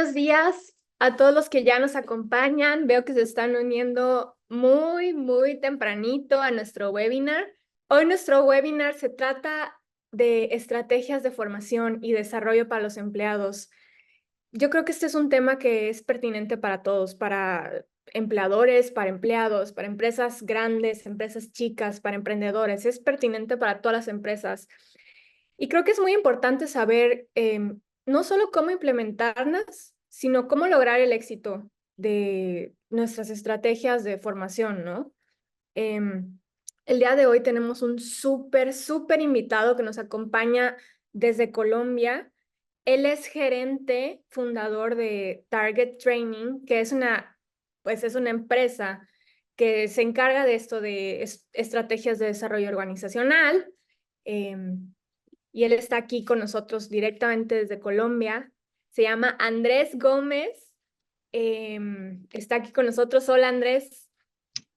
buenos días a todos los que ya nos acompañan. Veo que se están uniendo muy tempranito a nuestro webinar. Hoy nuestro webinar se trata de estrategias de formación y desarrollo para los empleados. Yo creo que este es un tema que es pertinente para todos, para empleadores, para empleados, para empresas grandes, empresas chicas, para emprendedores. Es pertinente para todas las empresas. Y creo que es muy importante saber no solo cómo implementarlas, sino cómo lograr el éxito de nuestras estrategias de formación, ¿no? Em, el día de hoy tenemos un súper invitado que nos acompaña desde Colombia. Él es gerente, fundador de Target Training, que pues es una empresa que se encarga de esto de estrategias de desarrollo organizacional. Em, y él está aquí con nosotros directamente desde Colombia. Se llama Andrés Gómez. Está aquí con nosotros. Hola, Andrés.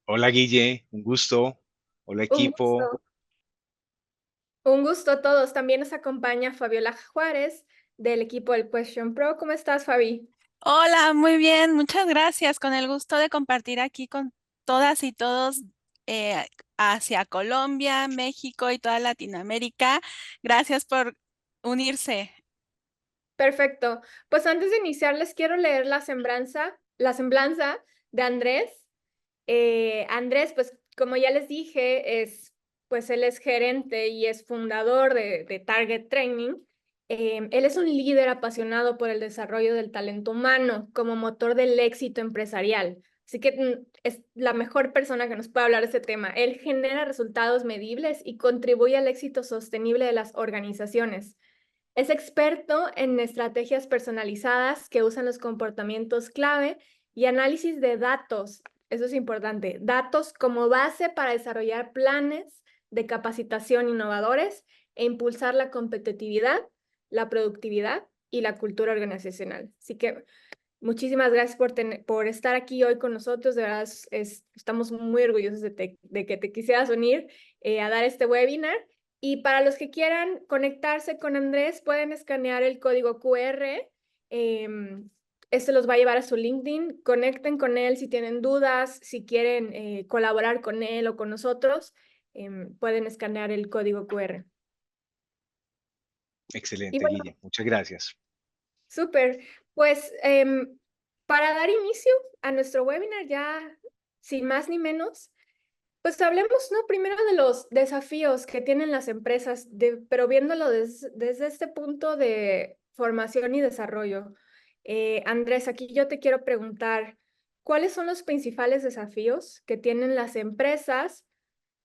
Hola Guille, un gusto. Hola Un equipo. gusto. Un gusto a todos. También nos acompaña Fabiola Juárez del equipo del Question Pro. ¿Cómo estás, Fabi? Hola, muy bien, muchas gracias. Con el gusto de compartir aquí con todas y todos eh, hacia Colombia, México y toda Latinoamérica. Gracias por unirse. Perfecto. Pues antes de iniciar, les quiero leer la semblanza de Andrés. Andrés, pues como ya les dije, pues él es gerente y es fundador de Target Training. Él es un líder apasionado por el desarrollo del talento humano como motor del éxito empresarial. Así que es la mejor persona que nos puede hablar de este tema. Él genera resultados medibles y contribuye al éxito sostenible de las organizaciones. Es experto en estrategias personalizadas que usan los comportamientos clave y análisis de datos. Eso es importante. Datos como base para desarrollar planes de capacitación innovadores e impulsar la competitividad, la productividad y la cultura organizacional. Así que muchísimas gracias por estar aquí hoy con nosotros. De verdad, estamos muy orgullosos de que te quisieras unir a dar este webinar. Y para los que quieran conectarse con Andrés, pueden escanear el código QR. Este los va a llevar a su LinkedIn. Conecten con él si tienen dudas, si quieren colaborar con él o con nosotros, pueden escanear el código QR. Y Excelente bueno, Guille, muchas gracias. súper. Pues para dar inicio a nuestro webinar, ya sin más ni menos, pues hablemos, ¿no? Primero de los desafíos que tienen las empresas, pero viéndolo desde este punto de formación y desarrollo. Andrés, aquí yo te quiero preguntar, ¿cuáles son los principales desafíos que tienen las empresas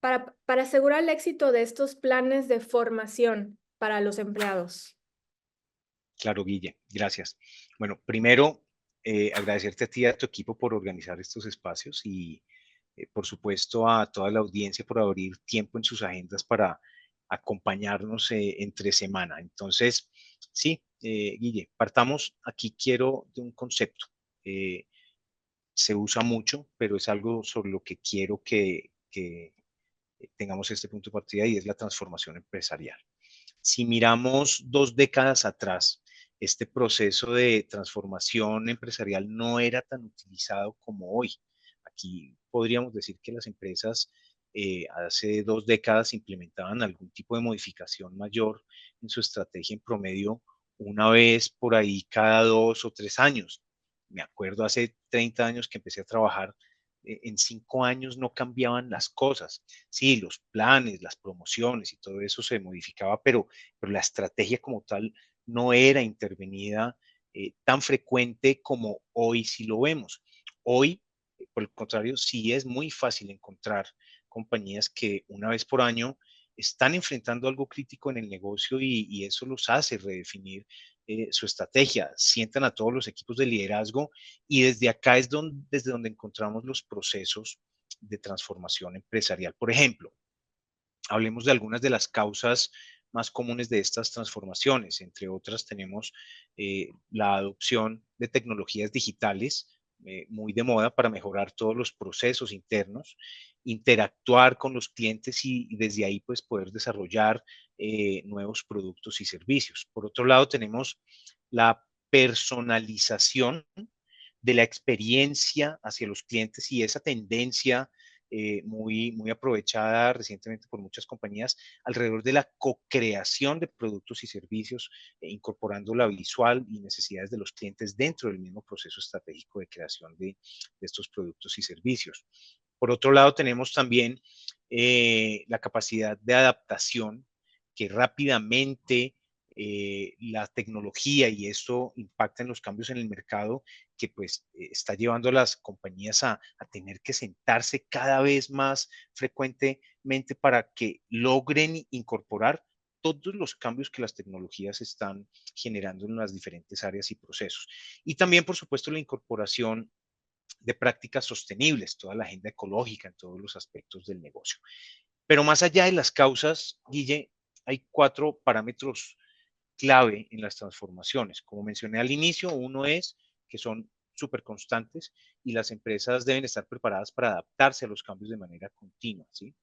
para asegurar el éxito de estos planes de formación para los empleados? Claro Guille, gracias. Bueno, primero agradecerte a ti y a tu equipo por organizar estos espacios y por supuesto a toda la audiencia por abrir tiempo en sus agendas para acompañarnos entre semana. Entonces, sí, Guille, partamos aquí quiero de un concepto. Eh, Se usa mucho, pero es algo sobre lo que quiero que tengamos este punto de partida y es la transformación empresarial. Si miramos 2 décadas atrás, este proceso de transformación empresarial no era tan utilizado como hoy. Aquí podríamos decir que las empresas hace 2 décadas implementaban algún tipo de modificación mayor en su estrategia en promedio una vez por ahí cada 2 o 3 años. Me acuerdo hace 30 años que empecé a trabajar, en 5 años no cambiaban las cosas. Sí, los planes, las promociones y todo eso se modificaba, pero la estrategia como tal no era intervenida tan frecuente como hoy sí lo vemos. Hoy, por el contrario, sí es muy fácil encontrar compañías que una vez por año están enfrentando algo crítico en el negocio y eso los hace redefinir su estrategia, sientan a todos los equipos de liderazgo y desde acá es desde donde encontramos los procesos de transformación empresarial. Por ejemplo, hablemos de algunas de las causas más comunes de estas transformaciones. Entre otras tenemos la adopción de tecnologías digitales, muy de moda para mejorar todos los procesos internos, interactuar con los clientes y desde ahí pues poder desarrollar nuevos productos y servicios. Por otro lado tenemos la personalización de la experiencia hacia los clientes y esa tendencia muy aprovechada recientemente por muchas compañías alrededor de la co-creación de productos y servicios, incorporando la visual y necesidades de los clientes dentro del mismo proceso estratégico de creación de estos productos y servicios. Por otro lado, tenemos también la capacidad de adaptación que rápidamente la tecnología y esto impacta en los cambios en el mercado que pues está llevando a las compañías a tener que sentarse cada vez más frecuentemente para que logren incorporar todos los cambios que las tecnologías están generando en las diferentes áreas y procesos. Y también, por supuesto, la incorporación de prácticas sostenibles, toda la agenda ecológica en todos los aspectos del negocio. Pero más allá de las causas, Guille, hay 4 parámetros clave en las transformaciones. Como mencioné al inicio, uno es que son súper constantes y las empresas deben estar preparadas para adaptarse a los cambios de manera continua, ¿sí?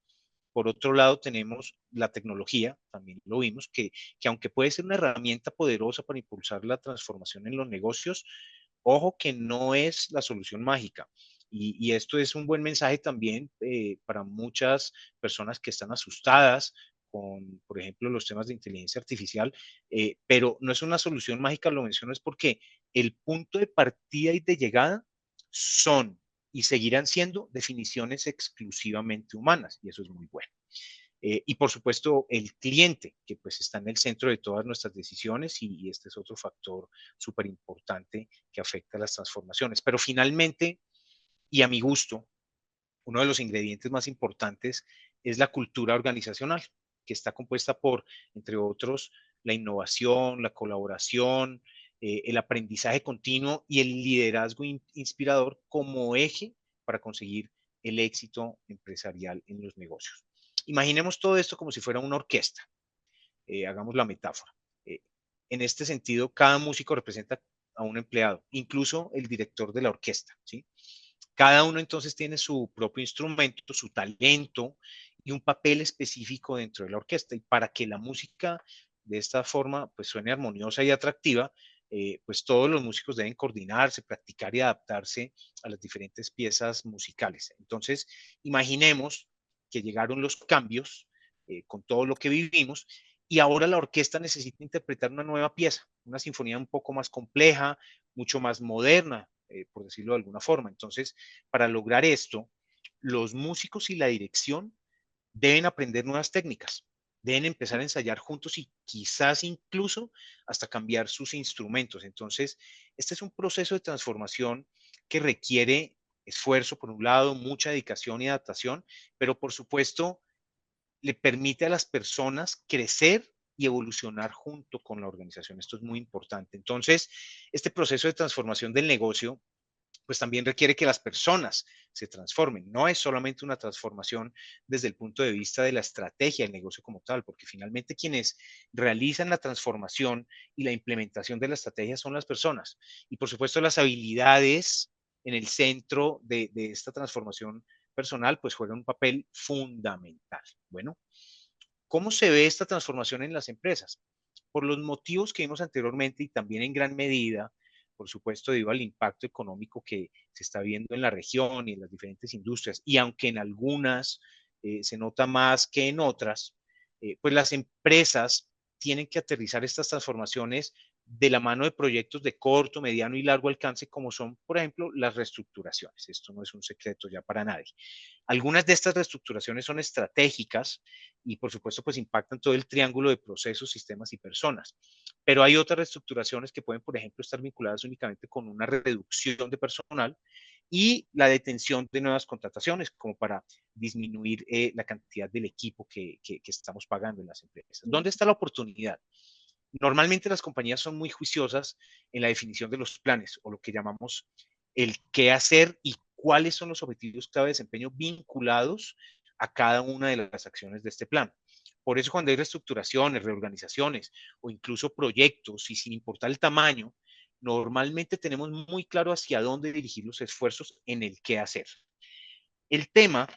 Por otro lado, tenemos la tecnología, también lo vimos, que aunque puede ser una herramienta poderosa para impulsar la transformación en los negocios, ojo que no es la solución mágica. Y esto es un buen mensaje también para muchas personas que están asustadas con, por ejemplo, los temas de inteligencia artificial, pero no es una solución mágica, lo menciono es porque el punto de partida y de llegada son y seguirán siendo definiciones exclusivamente humanas, y eso es muy bueno. Y por supuesto, el cliente, que pues está en el centro de todas nuestras decisiones y este es otro factor súper importante que afecta a las transformaciones. Pero finalmente, y a mi gusto, uno de los ingredientes más importantes es la cultura organizacional, que está compuesta por, entre otros, la innovación, la colaboración, el aprendizaje continuo y el liderazgo inspirador como eje para conseguir el éxito empresarial en los negocios. Imaginemos todo esto como si fuera una orquesta. Hagamos la metáfora. Eh, en este sentido, cada músico representa a un empleado, incluso el director de la orquesta, ¿sí? Cada uno entonces tiene su propio instrumento, su talento y un papel específico dentro de la orquesta. Y para que la música de esta forma pues suene armoniosa y atractiva, pues todos los músicos deben coordinarse, practicar y adaptarse a las diferentes piezas musicales. Entonces, imaginemos que llegaron los cambios con todo lo que vivimos y ahora la orquesta necesita interpretar una nueva pieza, una sinfonía un poco más compleja, mucho más moderna, por decirlo de alguna forma. Entonces, para lograr esto, los músicos y la dirección deben aprender nuevas técnicas, deben empezar a ensayar juntos y quizás incluso hasta cambiar sus instrumentos. Entonces, este es un proceso de transformación que requiere esfuerzo, por un lado, mucha dedicación y adaptación, pero por supuesto, le permite a las personas crecer y evolucionar junto con la organización. Esto es muy importante. Entonces, este proceso de transformación del negocio pues también requiere que las personas se transformen. No es solamente una transformación desde el punto de vista de la estrategia del negocio como tal, porque finalmente quienes realizan la transformación y la implementación de la estrategia son las personas. Y por supuesto las habilidades en el centro de esta transformación personal, pues juegan un papel fundamental. Bueno, ¿cómo se ve esta transformación en las empresas? Por los motivos que vimos anteriormente y también en gran medida, por supuesto, debido al impacto económico que se está viendo en la región y en las diferentes industrias, y aunque en algunas se nota más que en otras, pues las empresas tienen que aterrizar estas transformaciones de la mano de proyectos de corto, mediano y largo alcance, como son, por ejemplo, las reestructuraciones. Esto no es un secreto ya para nadie. Algunas de estas reestructuraciones son estratégicas y, por supuesto, pues impactan todo el triángulo de procesos, sistemas y personas. Pero hay otras reestructuraciones que pueden, por ejemplo, estar vinculadas únicamente con una reducción de personal y la detención de nuevas contrataciones, como para disminuir la cantidad del equipo que estamos pagando en las empresas. ¿Dónde está la oportunidad? Normalmente las compañías son muy juiciosas en la definición de los planes o lo que llamamos el qué hacer y cuáles son los objetivos clave de desempeño vinculados a cada una de las acciones de este plan. Por eso cuando hay reestructuraciones, reorganizaciones o incluso proyectos y sin importar el tamaño, normalmente tenemos muy claro hacia dónde dirigir los esfuerzos en el qué hacer. El tema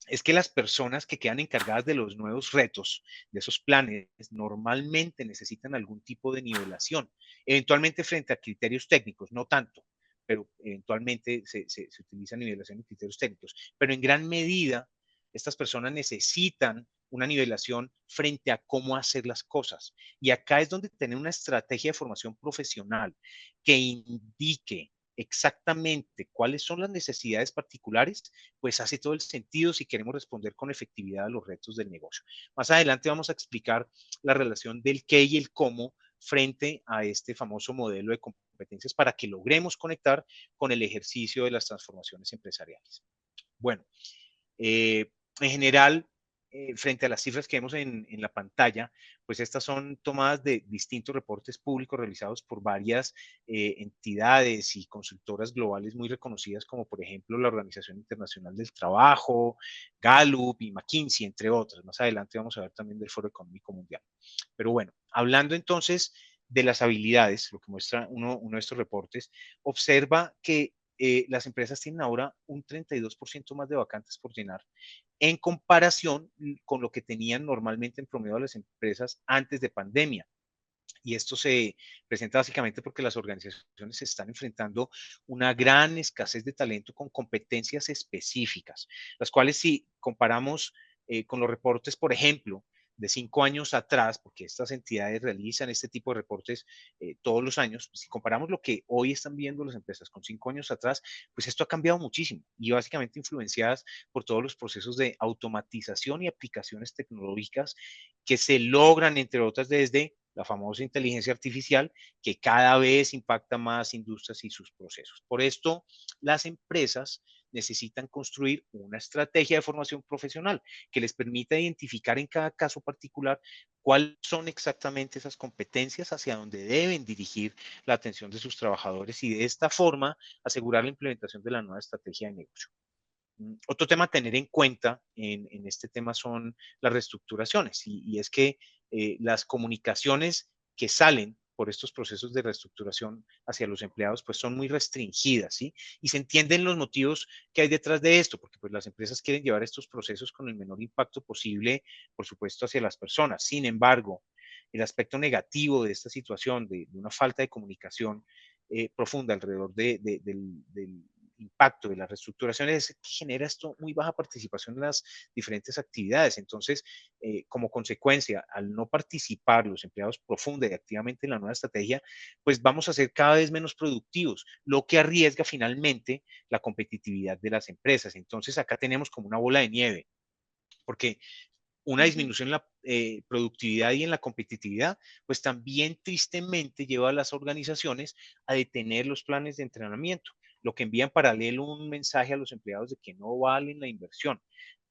es que las personas que quedan encargadas de los nuevos retos, de esos planes, normalmente necesitan algún tipo de nivelación, eventualmente frente a criterios técnicos, no tanto, pero eventualmente se utiliza nivelación y criterios técnicos, pero en gran medida estas personas necesitan una nivelación frente a cómo hacer las cosas. Y acá es donde tener una estrategia de formación profesional que indique exactamente cuáles son las necesidades particulares, pues hace todo el sentido si queremos responder con efectividad a los retos del negocio. Más adelante vamos a explicar la relación del qué y el cómo frente a este famoso modelo de competencias para que logremos conectar con el ejercicio de las transformaciones empresariales. Bueno, en general, frente a las cifras que vemos en la pantalla, pues estas son tomadas de distintos reportes públicos realizados por varias entidades y consultoras globales muy reconocidas, como por ejemplo la Organización Internacional del Trabajo, Gallup y McKinsey, entre otras. Más adelante vamos a ver también del Foro Económico Mundial. Pero bueno, hablando entonces de las habilidades, lo que muestra uno de estos reportes, observa que las empresas tienen ahora un 32% más de vacantes por llenar en comparación con lo que tenían normalmente en promedio las empresas antes de pandemia. Y esto se presenta básicamente porque las organizaciones se están enfrentando una gran escasez de talento con competencias específicas, las cuales si comparamos con los reportes, por ejemplo, de 5 años atrás, porque estas entidades realizan este tipo de reportes todos los años, si comparamos lo que hoy están viendo las empresas con 5 años atrás, pues esto ha cambiado muchísimo y básicamente influenciadas por todos los procesos de automatización y aplicaciones tecnológicas que se logran, entre otras, desde la famosa inteligencia artificial, que cada vez impacta más industrias y sus procesos. Por esto, las empresas necesitan construir una estrategia de formación profesional que les permita identificar en cada caso particular cuáles son exactamente esas competencias hacia donde deben dirigir la atención de sus trabajadores y de esta forma asegurar la implementación de la nueva estrategia de negocio. Otro tema a tener en cuenta en este tema son las reestructuraciones y es que las comunicaciones que salen por estos procesos de reestructuración hacia los empleados pues son muy restringidas, ¿sí? Y se entienden los motivos que hay detrás de esto, porque pues las empresas quieren llevar estos procesos con el menor impacto posible, por supuesto, hacia las personas. Sin embargo, el aspecto negativo de esta situación, de una falta de comunicación profunda alrededor del impacto de las reestructuraciones es que genera esto muy baja participación en las diferentes actividades. Entonces, como consecuencia, al no participar los empleados profunda y activamente en la nueva estrategia, pues vamos a ser cada vez menos productivos, lo que arriesga finalmente la competitividad de las empresas. Entonces, acá tenemos como una bola de nieve, porque una disminución en la productividad y en la competitividad, pues también tristemente lleva a las organizaciones a detener los planes de entrenamiento, lo que envía en paralelo un mensaje a los empleados de que no valen la inversión.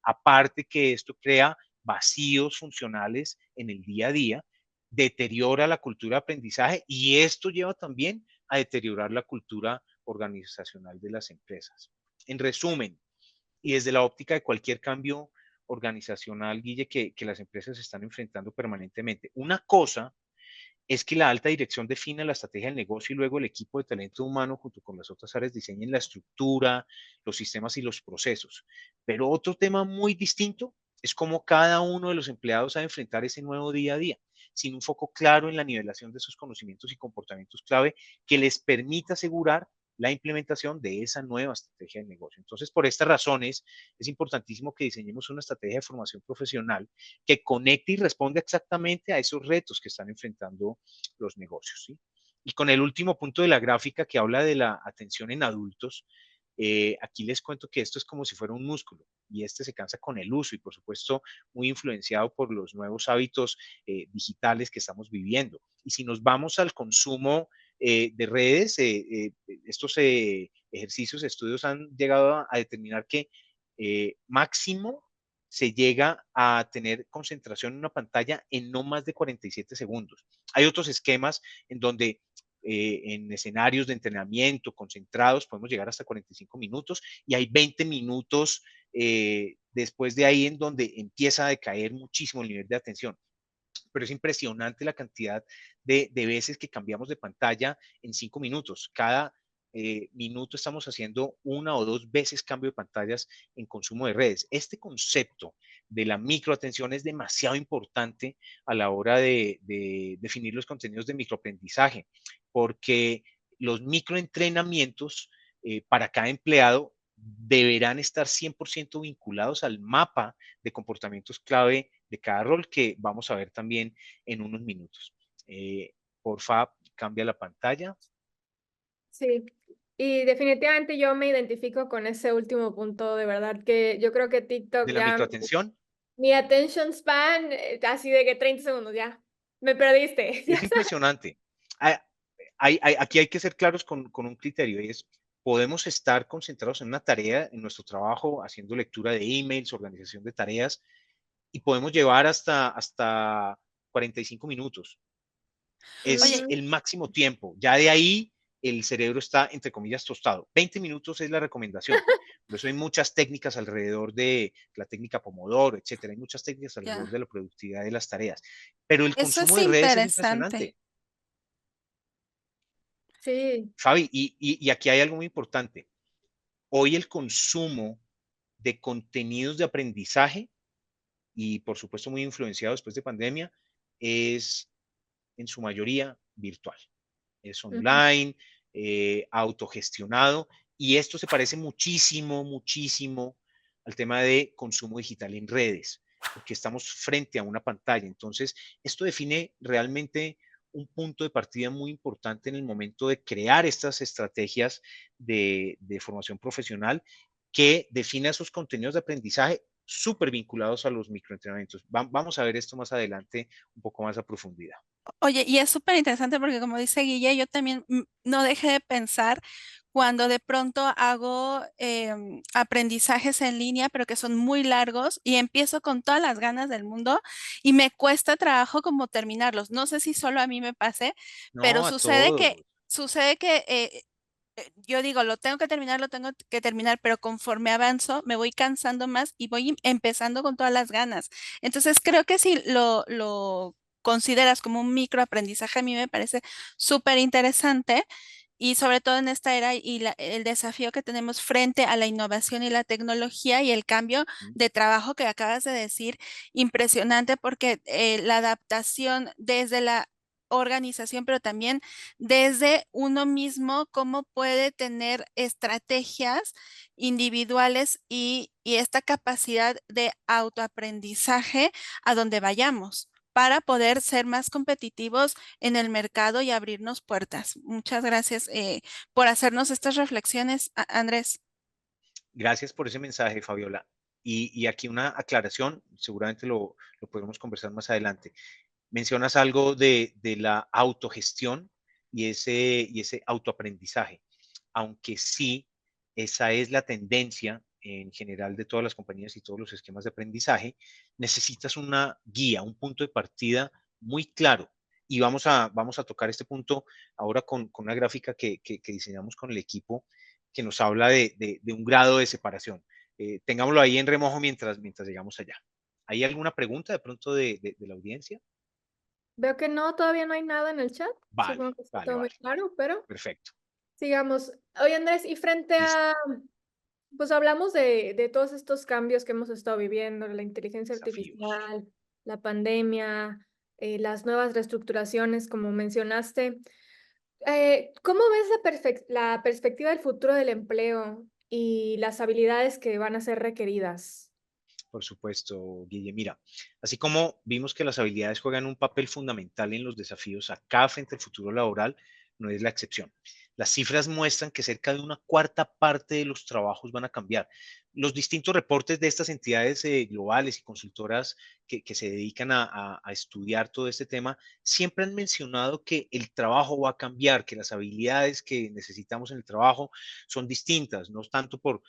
Aparte que esto crea vacíos funcionales en el día a día, deteriora la cultura de aprendizaje y esto lleva también a deteriorar la cultura organizacional de las empresas. En resumen, y desde la óptica de cualquier cambio organizacional, Guille, que las empresas están enfrentando permanentemente. Una cosa es que la alta dirección define la estrategia del negocio y luego el equipo de talento humano junto con las otras áreas diseñen la estructura, los sistemas y los procesos. Pero otro tema muy distinto es cómo cada uno de los empleados ha de enfrentar ese nuevo día a día, sin un foco claro en la nivelación de sus conocimientos y comportamientos clave que les permita asegurar la implementación de esa nueva estrategia de negocio. Entonces, por estas razones, es importantísimo que diseñemos una estrategia de formación profesional que conecte y responda exactamente a esos retos que están enfrentando los negocios, ¿sí? Y con el último punto de la gráfica que habla de la atención en adultos, aquí les cuento que esto es como si fuera un músculo y este se cansa con el uso y por supuesto muy influenciado por los nuevos hábitos digitales que estamos viviendo. Y si nos vamos al consumo de redes, estos ejercicios, estudios han llegado a determinar que máximo se llega a tener concentración en una pantalla en no más de 47 segundos. Hay otros esquemas en donde en escenarios de entrenamiento concentrados podemos llegar hasta 45 minutos y hay 20 minutos después de ahí en donde empieza a decaer muchísimo el nivel de atención. Pero es impresionante la cantidad de veces que cambiamos de pantalla en 5 minutos. Cada minuto estamos haciendo 1 o 2 veces cambio de pantallas en consumo de redes. Este concepto de la microatención es demasiado importante a la hora de definir los contenidos de microaprendizaje, porque los microentrenamientos para cada empleado deberán estar 100% vinculados al mapa de comportamientos clave de cada rol que vamos a ver también en unos minutos. Porfa, cambia la pantalla. Sí, y definitivamente yo me identifico con ese último punto, de verdad que yo creo que TikTok De la ya, microatención. mi attention span, así de que 30 segundos ya, me perdiste. Es impresionante. Aquí hay que ser claros con un criterio, y es, podemos estar concentrados en una tarea, en nuestro trabajo, haciendo lectura de emails, organización de tareas, y podemos llevar hasta 45 minutos. Es Oye, Ujú, el máximo tiempo. Ya de ahí el cerebro está, entre comillas, tostado. 20 minutos es la recomendación. Por eso hay muchas técnicas alrededor de la técnica Pomodoro, etcétera. Hay muchas técnicas alrededor ya. de la productividad de las tareas. Pero el Eso es consumo de redes es interesante. impresionante. sí. Fabi, y aquí hay algo muy importante. Hoy el consumo de contenidos de aprendizaje, y por supuesto muy influenciado después de pandemia, es en su mayoría virtual. Es Ujú, online, autogestionado, y esto se parece muchísimo, muchísimo al tema de consumo digital en redes, porque estamos frente a una pantalla. Entonces, esto define realmente un punto de partida muy importante en el momento de crear estas estrategias de formación profesional que define esos contenidos de aprendizaje súper vinculados a los microentrenamientos. Vamos a ver esto más adelante un poco más a profundidad. Oye, y es súper interesante porque como dice Guille, yo también no dejé de pensar cuando de pronto hago aprendizajes en línea, pero que son muy largos y empiezo con todas las ganas del mundo y me cuesta trabajo como terminarlos. No sé si solo a mí me pase, pero No, a todos. sucede que yo digo, lo tengo que terminar, pero conforme avanzo me voy cansando más y voy empezando con todas las ganas. Entonces creo que si lo consideras como un microaprendizaje, a mí me parece súper interesante y sobre todo en esta era y el desafío que tenemos frente a la innovación y la tecnología y el cambio de trabajo que acabas de decir, impresionante porque la adaptación desde la organización, pero también desde uno mismo, cómo puede tener estrategias individuales y esta capacidad de autoaprendizaje a donde vayamos para poder ser más competitivos en el mercado y abrirnos puertas. Muchas gracias por hacernos estas reflexiones, Andrés. Gracias por ese mensaje, Fabiola. Y aquí una aclaración, seguramente lo podemos conversar más adelante. Mencionas algo de la autogestión y ese autoaprendizaje, aunque sí, esa es la tendencia en general de todas las compañías y todos los esquemas de aprendizaje, necesitas una guía, un punto de partida muy claro. Y vamos a tocar este punto ahora con una gráfica que diseñamos con el equipo que nos habla de un grado de separación. Tengámoslo ahí en remojo mientras llegamos allá. ¿Hay alguna pregunta de pronto de la audiencia? Veo que no, todavía no hay nada en el chat. Vale, Supongo que está vale, todo muy vale. claro, pero Perfecto. sigamos. Oye, Andrés, y frente Listo. a, pues hablamos de todos estos cambios que hemos estado viviendo, la inteligencia Desafíos. artificial, la pandemia, las nuevas reestructuraciones, como mencionaste. ¿Cómo ves la perspectiva del futuro del empleo y las habilidades que van a ser requeridas? Por supuesto, Guille. Mira, así como vimos que las habilidades juegan un papel fundamental en los desafíos acá frente al futuro laboral, no es la excepción. Las cifras muestran que cerca de una cuarta parte de los trabajos van a cambiar. Los distintos reportes de estas entidades globales y consultoras que se dedican a estudiar todo este tema siempre han mencionado que el trabajo va a cambiar, que las habilidades que necesitamos en el trabajo son distintas, no tanto por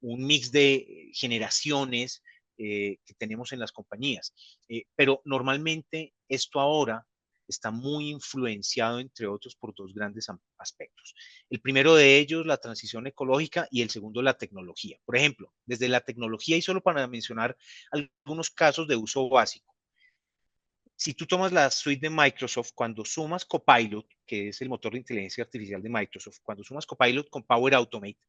un mix de generaciones que tenemos en las compañías. Pero normalmente esto ahora está muy influenciado, entre otros, por dos grandes aspectos. El primero de ellos, la transición ecológica, y el segundo, la tecnología. Por ejemplo, desde la tecnología, y solo para mencionar algunos casos de uso básico, Si tú tomas la suite de Microsoft, cuando sumas Copilot, que es el motor de inteligencia artificial de Microsoft, cuando sumas Copilot con Power Automate,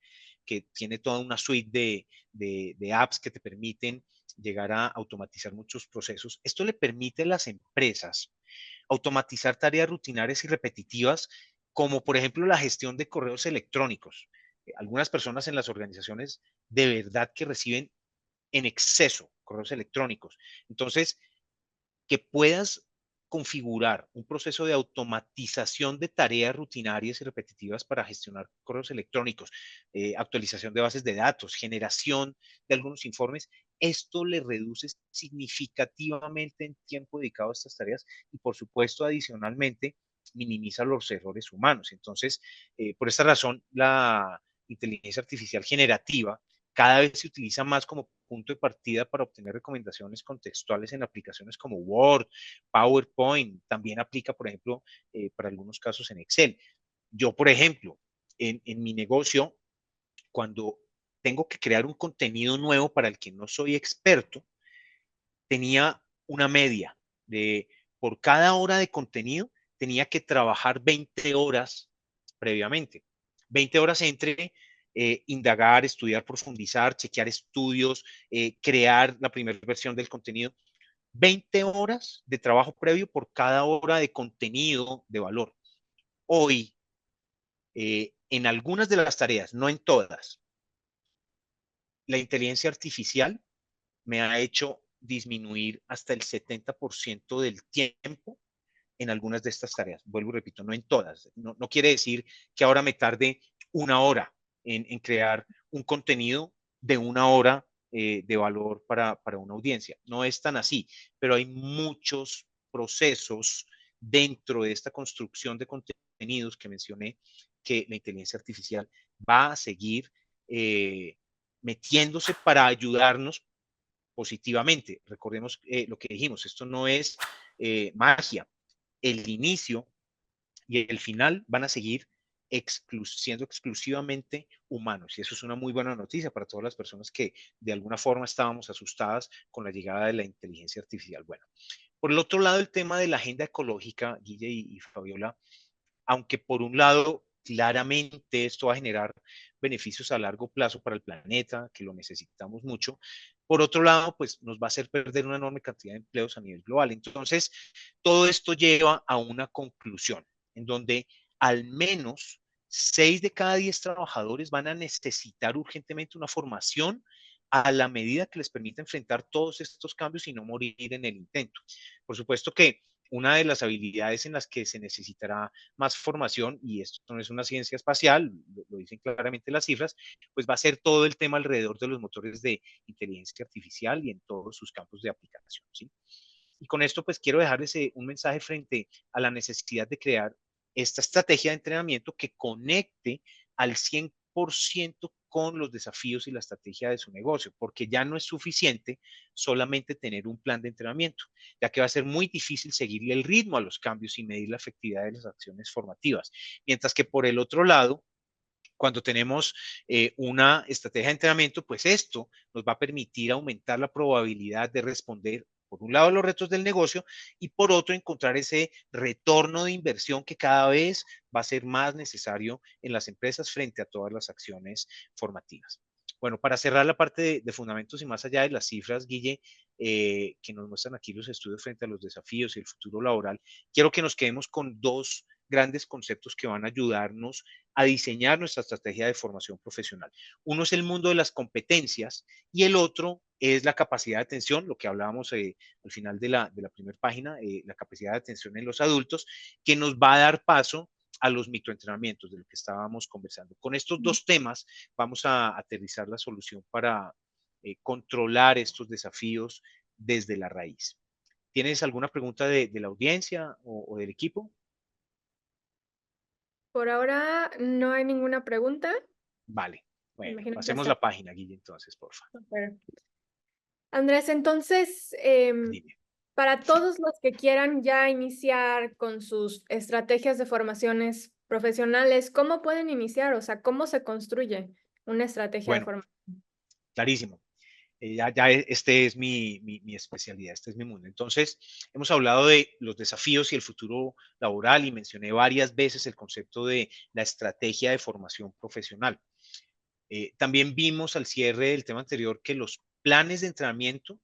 que tiene toda una suite de apps que te permiten llegar a automatizar muchos procesos, esto le permite a las empresas automatizar tareas rutinarias y repetitivas, como por ejemplo la gestión de correos electrónicos. Algunas personas en las organizaciones de verdad que reciben en exceso correos electrónicos. Entonces, que puedas configurar un proceso de automatización de tareas rutinarias y repetitivas para gestionar correos electrónicos, actualización de bases de datos, generación de algunos informes, esto le reduce significativamente en tiempo dedicado a estas tareas y, por supuesto, adicionalmente, minimiza los errores humanos. Entonces, por esta razón, la inteligencia artificial generativa cada vez se utiliza más como punto de partida para obtener recomendaciones contextuales en aplicaciones como Word, PowerPoint, también aplica, por ejemplo, para algunos casos en Excel. Yo, por ejemplo, en mi negocio, cuando tengo que crear un contenido nuevo para el que no soy experto, tenía una media de por cada hora de contenido tenía que trabajar 20 horas previamente. 20 horas entre indagar, estudiar, profundizar, chequear estudios, crear la primera versión del contenido. 20 horas de trabajo previo por cada hora de contenido de valor. Hoy, en algunas de las tareas, no en todas, la inteligencia artificial me ha hecho disminuir hasta el 70% del tiempo en algunas de estas tareas. Vuelvo y repito, no en todas. No quiere decir que ahora me tarde una hora en crear un contenido de una hora de valor para una audiencia. No es tan así, pero hay muchos procesos dentro de esta construcción de contenidos que mencioné que la inteligencia artificial va a seguir metiéndose para ayudarnos positivamente. Recordemos lo que dijimos, esto no es magia. El inicio y el final van a seguir siendo exclusivamente humanos. Y eso es una muy buena noticia para todas las personas que de alguna forma estábamos asustadas con la llegada de la inteligencia artificial. Bueno, por el otro lado, el tema de la agenda ecológica, Guille y Fabiola, aunque por un lado, claramente esto va a generar beneficios a largo plazo para el planeta, que lo necesitamos mucho. Por otro lado, pues nos va a hacer perder una enorme cantidad de empleos a nivel global. Entonces, todo esto lleva a una conclusión en donde al menos 6 de cada 10 trabajadores van a necesitar urgentemente una formación a la medida que les permita enfrentar todos estos cambios y no morir en el intento. Por supuesto que una de las habilidades en las que se necesitará más formación, y esto no es una ciencia espacial, lo dicen claramente las cifras, pues va a ser todo el tema alrededor de los motores de inteligencia artificial y en todos sus campos de aplicación, ¿sí? Y con esto, pues quiero dejarles un mensaje frente a la necesidad de crear esta estrategia de entrenamiento que conecte al 100% con los desafíos y la estrategia de su negocio, porque ya no es suficiente solamente tener un plan de entrenamiento, ya que va a ser muy difícil seguirle el ritmo a los cambios y medir la efectividad de las acciones formativas. Mientras que por el otro lado, cuando tenemos una estrategia de entrenamiento, pues esto nos va a permitir aumentar la probabilidad de responder, por un lado, a los retos del negocio y por otro, encontrar ese retorno de inversión que cada vez va a ser más necesario en las empresas frente a todas las acciones formativas. Bueno, para cerrar la parte de fundamentos y más allá de las cifras, Guille, que nos muestran aquí los estudios frente a los desafíos y el futuro laboral, quiero que nos quedemos con dos grandes conceptos que van a ayudarnos a diseñar nuestra estrategia de formación profesional. Uno es el mundo de las competencias y el otro es la capacidad de atención, lo que hablábamos al final de la primera página, la capacidad de atención en los adultos, que nos va a dar paso a los microentrenamientos de lo que estábamos conversando. Con estos dos temas vamos a aterrizar la solución para controlar estos desafíos desde la raíz. ¿Tienes alguna pregunta de la audiencia o del equipo? Por ahora no hay ninguna pregunta. Vale. Me Bueno, imagino que pasemos está la página, Guille, entonces, por favor. súper. Andrés, entonces, Dime. para todos los que quieran ya iniciar con sus estrategias de formaciones profesionales, ¿cómo pueden iniciar? O sea, ¿cómo se construye una estrategia de Bueno, formación? clarísimo. Este es mi especialidad, este es mi mundo. Entonces, hemos hablado de los desafíos y el futuro laboral y mencioné varias veces el concepto de la estrategia de formación profesional. También vimos al cierre del tema anterior que los planes de entrenamiento,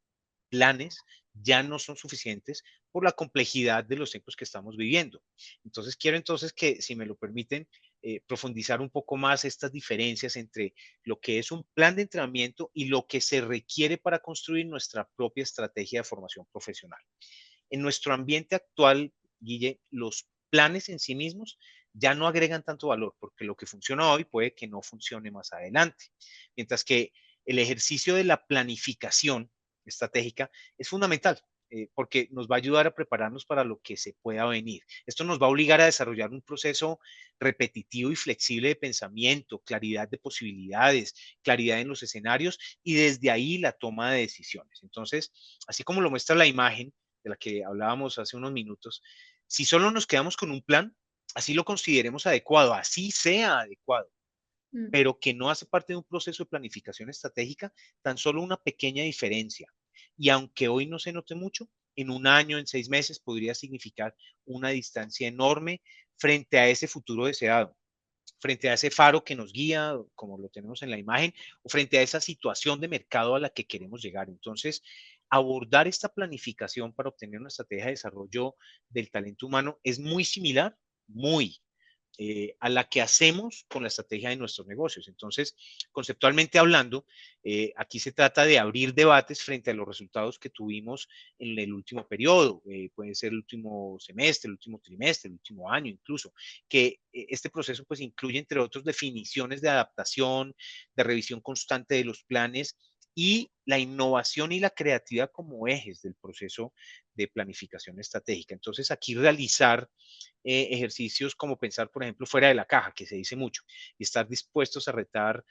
planes, ya no son suficientes por la complejidad de los tiempos que estamos viviendo. Entonces, quiero entonces que, si me lo permiten, profundizar un poco más estas diferencias entre lo que es un plan de entrenamiento y lo que se requiere para construir nuestra propia estrategia de formación profesional. En nuestro ambiente actual, Guille, los planes en sí mismos ya no agregan tanto valor, porque lo que funciona hoy puede que no funcione más adelante. Mientras que el ejercicio de la planificación estratégica es fundamental, porque nos va a ayudar a prepararnos para lo que se pueda venir. Esto nos va a obligar a desarrollar un proceso repetitivo y flexible de pensamiento, claridad de posibilidades, claridad en los escenarios y desde ahí la toma de decisiones. Entonces, así como lo muestra la imagen de la que hablábamos hace unos minutos, si solo nos quedamos con un plan, así lo consideremos adecuado, así sea adecuado, Mm. pero que no hace parte de un proceso de planificación estratégica, tan solo una pequeña diferencia. Y aunque hoy no se note mucho, en un año, en 6 meses, podría significar una distancia enorme frente a ese futuro deseado, frente a ese faro que nos guía, como lo tenemos en la imagen, o frente a esa situación de mercado a la que queremos llegar. Entonces, abordar esta planificación para obtener una estrategia de desarrollo del talento humano es muy similar, muy a la que hacemos con la estrategia de nuestros negocios. Entonces, conceptualmente hablando, aquí se trata de abrir debates frente a los resultados que tuvimos en el último periodo, puede ser el último semestre, el último trimestre, el último año incluso, que este proceso pues incluye entre otros definiciones de adaptación, de revisión constante de los planes y la innovación y la creatividad como ejes del proceso de planificación estratégica. Entonces, aquí realizar ejercicios como pensar, por ejemplo, fuera de la caja, que se dice mucho, y estar dispuestos a retar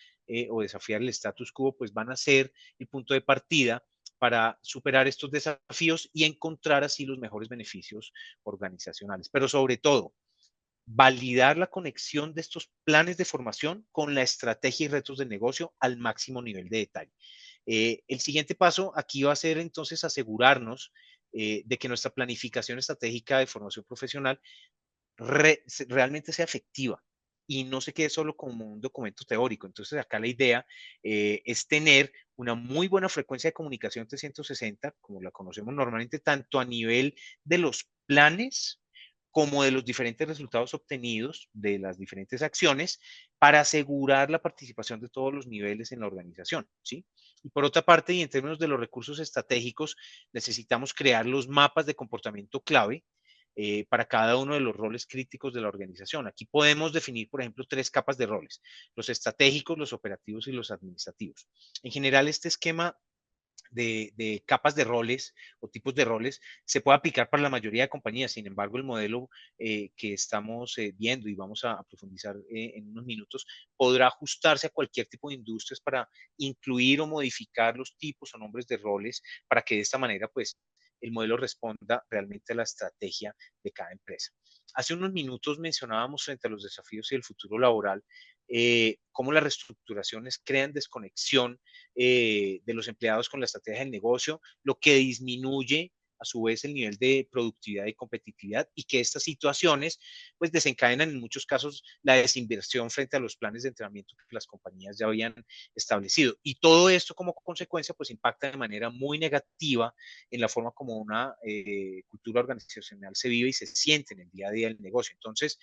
o desafiar el status quo, pues van a ser el punto de partida para superar estos desafíos y encontrar así los mejores beneficios organizacionales. Pero sobre todo, validar la conexión de estos planes de formación con la estrategia y retos del negocio al máximo nivel de detalle. El siguiente paso aquí va a ser entonces asegurarnos de que nuestra planificación estratégica de formación profesional realmente sea efectiva y no se quede solo como un documento teórico. Entonces, acá la idea es tener una muy buena frecuencia de comunicación 360, como la conocemos normalmente, tanto a nivel de los planes como de los diferentes resultados obtenidos de las diferentes acciones para asegurar la participación de todos los niveles en la organización, ¿sí? Y por otra parte, y en términos de los recursos estratégicos, necesitamos crear los mapas de comportamiento clave para cada uno de los roles críticos de la organización. Aquí podemos definir, por ejemplo, 3 capas de roles: los estratégicos, los operativos y los administrativos. En general, este esquema de capas de roles o tipos de roles se puede aplicar para la mayoría de compañías. Sin embargo, el modelo que estamos viendo y vamos a profundizar en unos minutos podrá ajustarse a cualquier tipo de industrias para incluir o modificar los tipos o nombres de roles para que de esta manera, pues, el modelo responda realmente a la estrategia de cada empresa. Hace unos minutos mencionábamos frente a los desafíos y el futuro laboral, cómo las reestructuraciones crean desconexión de los empleados con la estrategia del negocio, lo que disminuye a su vez el nivel de productividad y competitividad, y que estas situaciones pues desencadenan en muchos casos la desinversión frente a los planes de entrenamiento que las compañías ya habían establecido. Y todo esto como consecuencia pues impacta de manera muy negativa en la forma como una cultura organizacional se vive y se siente en el día a día del negocio. Entonces,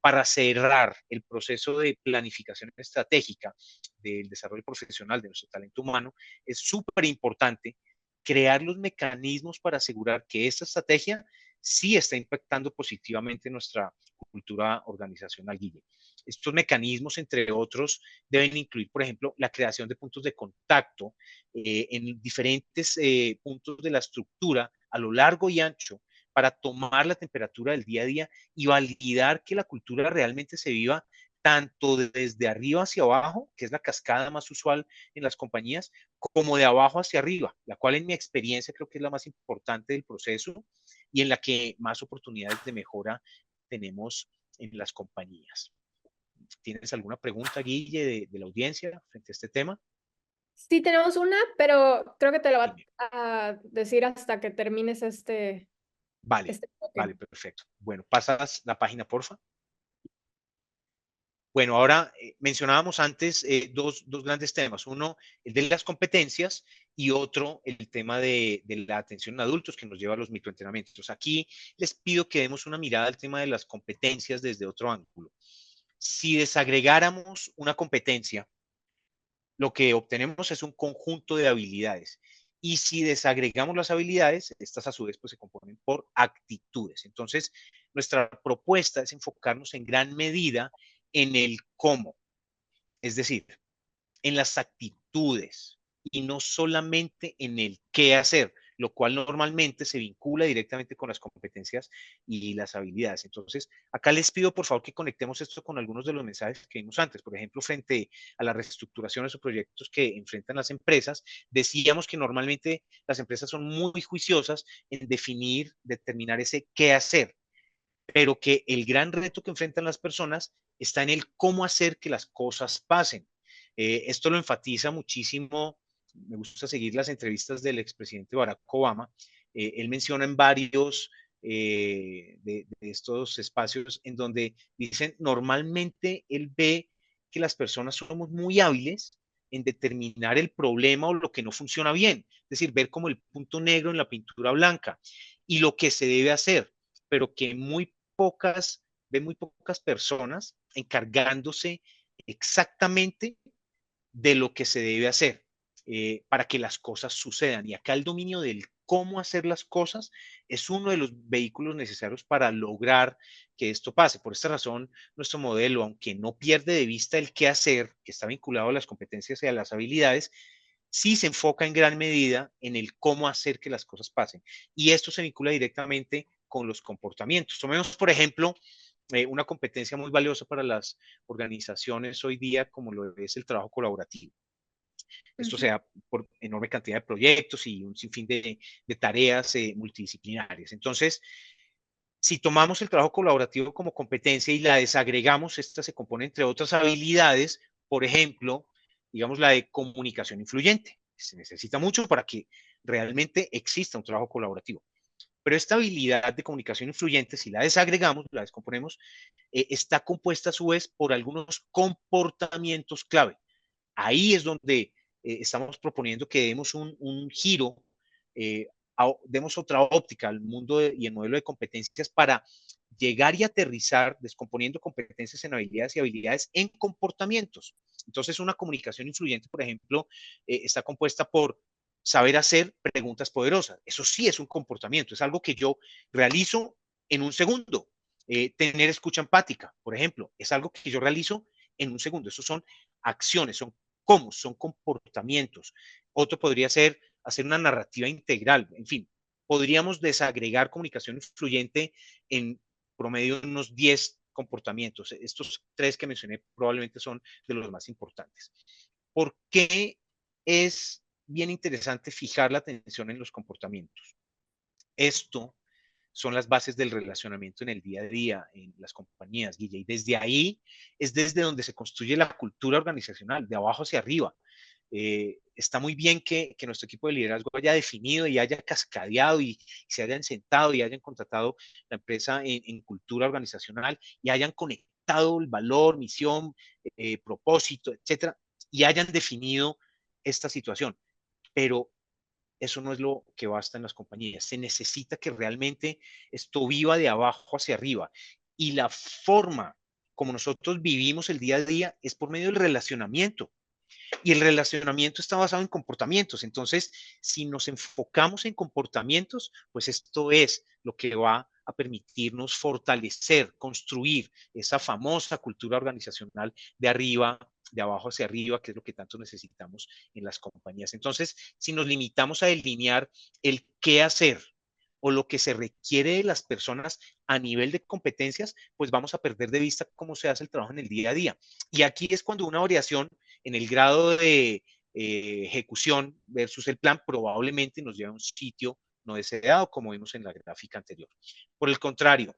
para cerrar el proceso de planificación estratégica del desarrollo profesional de nuestro talento humano, es súper importante crear los mecanismos para asegurar que esta estrategia sí está impactando positivamente nuestra cultura organizacional, Guille. Estos mecanismos, entre otros, deben incluir, por ejemplo, la creación de puntos de contacto en diferentes puntos de la estructura a lo largo y ancho para tomar la temperatura del día a día y validar que la cultura realmente se viva tanto desde arriba hacia abajo, que es la cascada más usual en las compañías, como de abajo hacia arriba, la cual en mi experiencia creo que es la más importante del proceso y en la que más oportunidades de mejora tenemos en las compañías. ¿Tienes alguna pregunta, Guille, de la audiencia frente a este tema? Sí, tenemos una, pero creo que te lo va Dime. a decir hasta que termines este Vale, bloque. vale, perfecto. Bueno, pasas la página, porfa. Bueno, ahora mencionábamos antes dos grandes temas. Uno, el de las competencias y otro, el tema de la atención en adultos que nos lleva a los microentrenamientos. Aquí les pido que demos una mirada al tema de las competencias desde otro ángulo. Si desagregáramos una competencia, lo que obtenemos es un conjunto de habilidades. Y si desagregamos las habilidades, estas a su vez pues, se componen por actitudes. Entonces, nuestra propuesta es enfocarnos en gran medida en el cómo, es decir, en las actitudes y no solamente en el qué hacer, lo cual normalmente se vincula directamente con las competencias y las habilidades. Entonces, acá les pido por favor que conectemos esto con algunos de los mensajes que vimos antes. Por ejemplo, frente a las reestructuraciones o proyectos que enfrentan las empresas, decíamos que normalmente las empresas son muy juiciosas en definir, determinar ese qué hacer, pero que el gran reto que enfrentan las personas está en el cómo hacer que las cosas pasen. Esto lo enfatiza muchísimo, me gusta seguir las entrevistas del expresidente Barack Obama. Él menciona en varios de estos espacios en donde dicen, normalmente él ve que las personas somos muy hábiles en determinar el problema o lo que no funciona bien, es decir, ver como el punto negro en la pintura blanca y lo que se debe hacer, pero que muy pocas personas encargándose exactamente de lo que se debe hacer para que las cosas sucedan. Y acá el dominio del cómo hacer las cosas es uno de los vehículos necesarios para lograr que esto pase. Por esta razón, nuestro modelo, aunque no pierde de vista el qué hacer, que está vinculado a las competencias y a las habilidades, sí se enfoca en gran medida en el cómo hacer que las cosas pasen. Y esto se vincula directamente con los comportamientos. Tomemos, por ejemplo, una competencia muy valiosa para las organizaciones hoy día, como lo es el trabajo colaborativo. Esto Ujú. sea por enorme cantidad de proyectos y un sinfín de tareas multidisciplinarias. Entonces, si tomamos el trabajo colaborativo como competencia y la desagregamos, esta se compone entre otras habilidades, por ejemplo, digamos la de comunicación influyente. Se necesita mucho para que realmente exista un trabajo colaborativo. Pero esta habilidad de comunicación influyente, si la desagregamos, la descomponemos, está compuesta a su vez por algunos comportamientos clave. Ahí es donde estamos proponiendo que demos un giro, demos otra óptica al mundo y el modelo de competencias para llegar y aterrizar, descomponiendo competencias en habilidades y habilidades en comportamientos. Entonces, una comunicación influyente, por ejemplo, está compuesta por saber hacer preguntas poderosas. Eso sí es un comportamiento, es algo que yo realizo en un segundo. Tener escucha empática, por ejemplo, es algo que yo realizo en un segundo. Esos son acciones, son cómo, son comportamientos. Otro podría ser hacer una narrativa integral. En fin, podríamos desagregar comunicación influyente en promedio de unos 10 comportamientos. Estos tres que mencioné probablemente son de los más importantes. ¿Por qué es bien interesante fijar la atención en los comportamientos? Esto son las bases del relacionamiento en el día a día, en las compañías, Guille. Y desde ahí es desde donde se construye la cultura organizacional, de abajo hacia arriba. Está muy bien que nuestro equipo de liderazgo haya definido y haya cascadeado y se hayan sentado y hayan contratado la empresa en cultura organizacional y hayan conectado el valor, misión, propósito, etcétera, y hayan definido esta situación. Pero eso no es lo que basta en las compañías. Se necesita que realmente esto viva de abajo hacia arriba. Y la forma como nosotros vivimos el día a día es por medio del relacionamiento. Y el relacionamiento está basado en comportamientos. Entonces, si nos enfocamos en comportamientos, pues esto es lo que va a permitirnos fortalecer, construir esa famosa cultura organizacional de arriba, de abajo hacia arriba, que es lo que tanto necesitamos en las compañías. Entonces, si nos limitamos a delinear el qué hacer o lo que se requiere de las personas a nivel de competencias, pues vamos a perder de vista cómo se hace el trabajo en el día a día. Y aquí es cuando una variación en el grado de ejecución versus el plan probablemente nos lleva a un sitio no deseado, como vimos en la gráfica anterior. Por el contrario,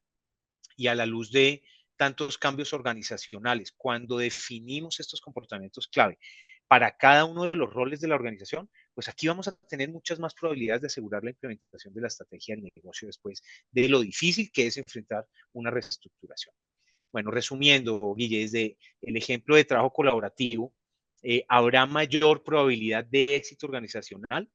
y a la luz de tantos cambios organizacionales, cuando definimos estos comportamientos clave, para cada uno de los roles de la organización, pues aquí vamos a tener muchas más probabilidades de asegurar la implementación de la estrategia del negocio después de lo difícil que es enfrentar una reestructuración. Bueno, resumiendo, Guille, desde el ejemplo de trabajo colaborativo, habrá mayor probabilidad de éxito organizacional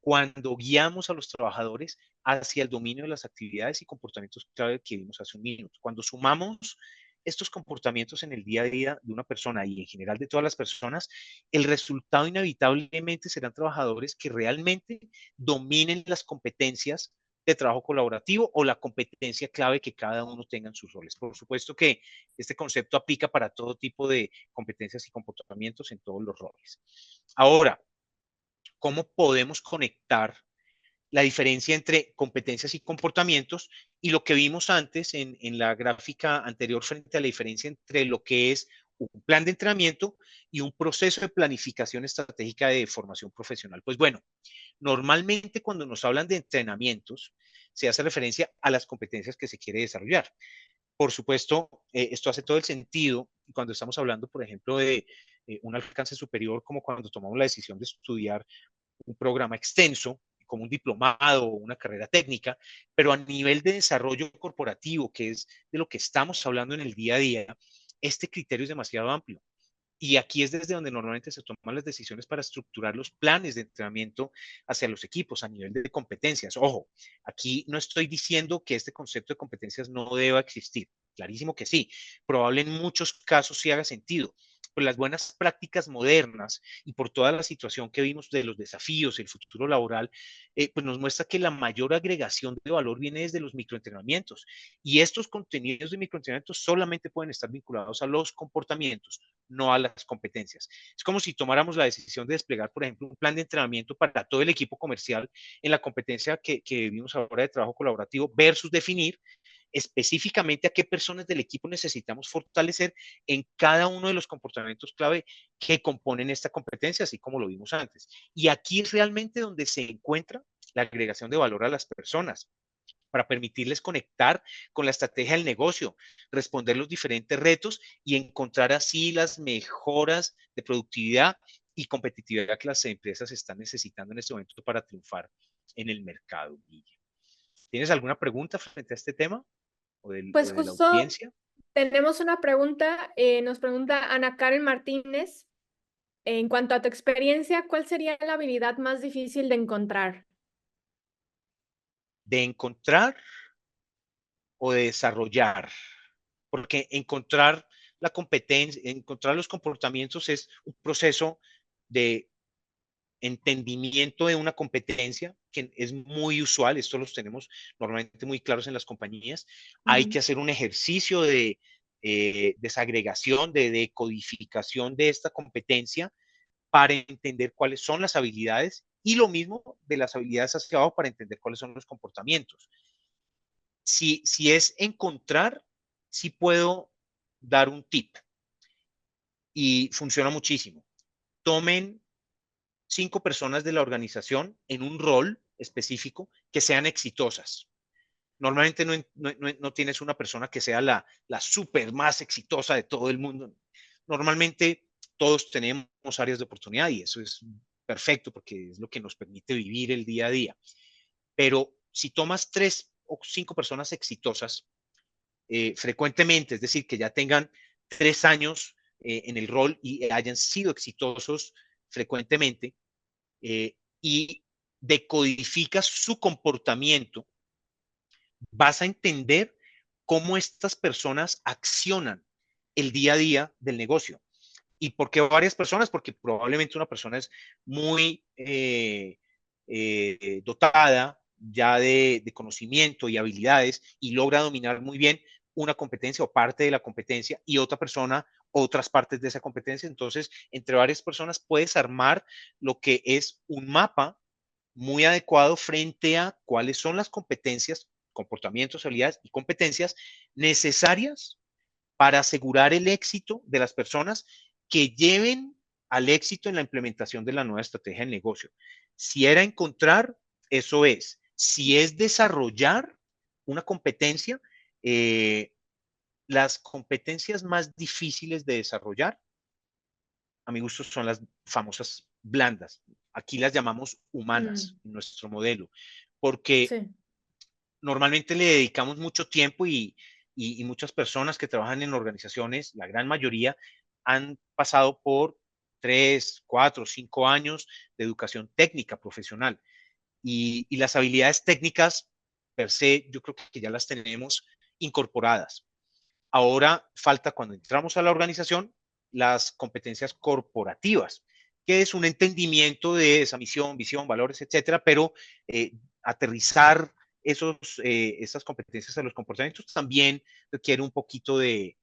cuando guiamos a los trabajadores hacia el dominio de las actividades y comportamientos clave que vimos hace un minuto. Cuando sumamos estos comportamientos en el día a día de una persona y en general de todas las personas, el resultado inevitablemente serán trabajadores que realmente dominen las competencias de trabajo colaborativo o la competencia clave que cada uno tenga en sus roles. Por supuesto que este concepto aplica para todo tipo de competencias y comportamientos en todos los roles. Ahora, ¿cómo podemos conectar la diferencia entre competencias y comportamientos y lo que vimos antes en la gráfica anterior frente a la diferencia entre lo que es un plan de entrenamiento y un proceso de planificación estratégica de formación profesional? Pues bueno, normalmente cuando nos hablan de entrenamientos, se hace referencia a las competencias que se quiere desarrollar. Por supuesto, esto hace todo el sentido cuando estamos hablando, por ejemplo, de un alcance superior, como cuando tomamos la decisión de estudiar un programa extenso, como un diplomado o una carrera técnica, pero a nivel de desarrollo corporativo, que es de lo que estamos hablando en el día a día, este criterio es demasiado amplio. Y aquí es desde donde normalmente se toman las decisiones para estructurar los planes de entrenamiento hacia los equipos a nivel de competencias. Ojo, aquí no estoy diciendo que este concepto de competencias no deba existir. Clarísimo que sí. Probable en muchos casos sí haga sentido. Pero las buenas prácticas modernas y por toda la situación que vimos de los desafíos, el futuro laboral, pues nos muestra que la mayor agregación de valor viene desde los microentrenamientos. Y estos contenidos de microentrenamientos solamente pueden estar vinculados a los comportamientos, no a las competencias. Es como si tomáramos la decisión de desplegar, por ejemplo, un plan de entrenamiento para todo el equipo comercial en la competencia que vimos ahora de trabajo colaborativo versus definir específicamente a qué personas del equipo necesitamos fortalecer en cada uno de los comportamientos clave que componen esta competencia, así como lo vimos antes. Y aquí es realmente donde se encuentra la agregación de valor a las personas para permitirles conectar con la estrategia del negocio, responder los diferentes retos y encontrar así las mejoras de productividad y competitividad que las empresas están necesitando en este momento para triunfar en el mercado. ¿Tienes alguna pregunta frente a este tema o Pues de la justo audiencia? tenemos una pregunta, nos pregunta Ana Karen Martínez, en cuanto a tu experiencia, ¿cuál sería la habilidad más difícil de encontrar? ¿De encontrar o de desarrollar? Porque encontrar la competencia, encontrar los comportamientos es un proceso de entendimiento de una competencia que es muy usual, esto los tenemos normalmente muy claros en las compañías. Hay que hacer un ejercicio de desagregación, de decodificación de esta competencia para entender cuáles son las habilidades y lo mismo de las habilidades hacia abajo para entender cuáles son los comportamientos. Si es encontrar, sí puedo dar un tip y funciona muchísimo. Tomen 5 personas de la organización en un rol específico que sean exitosas. Normalmente no tienes una persona que sea la súper más exitosa de todo el mundo. Normalmente todos tenemos áreas de oportunidad y eso es perfecto porque es lo que nos permite vivir el día a día. Pero si tomas 3 o 5 personas exitosas frecuentemente, es decir, que ya tengan 3 años en el rol y hayan sido exitosos frecuentemente, y decodificas su comportamiento, vas a entender cómo estas personas accionan el día a día del negocio. ¿Y por qué varias personas? Porque probablemente una persona es muy dotada ya de conocimiento y habilidades y logra dominar muy bien una competencia o parte de la competencia y otra persona otras partes de esa competencia. Entonces, entre varias personas puedes armar lo que es un mapa muy adecuado frente a cuáles son las competencias, comportamientos, habilidades y competencias necesarias para asegurar el éxito de las personas que lleven al éxito en la implementación de la nueva estrategia de negocio. Si era encontrar, eso es. Si es desarrollar una competencia, las competencias más difíciles de desarrollar a mi gusto, son las famosas blandas. Aquí las llamamos humanas Mm, en nuestro modelo, porque sí. normalmente le dedicamos mucho tiempo y muchas personas que trabajan en organizaciones, la gran mayoría, han pasado por 3, 4, 5 años de educación técnica profesional. Y las habilidades técnicas, per se, yo creo que ya las tenemos incorporadas. Ahora falta, cuando entramos a la organización, las competencias corporativas, que es un entendimiento de esa misión, visión, valores, etcétera, pero aterrizar esas competencias a los comportamientos también requiere un poquito de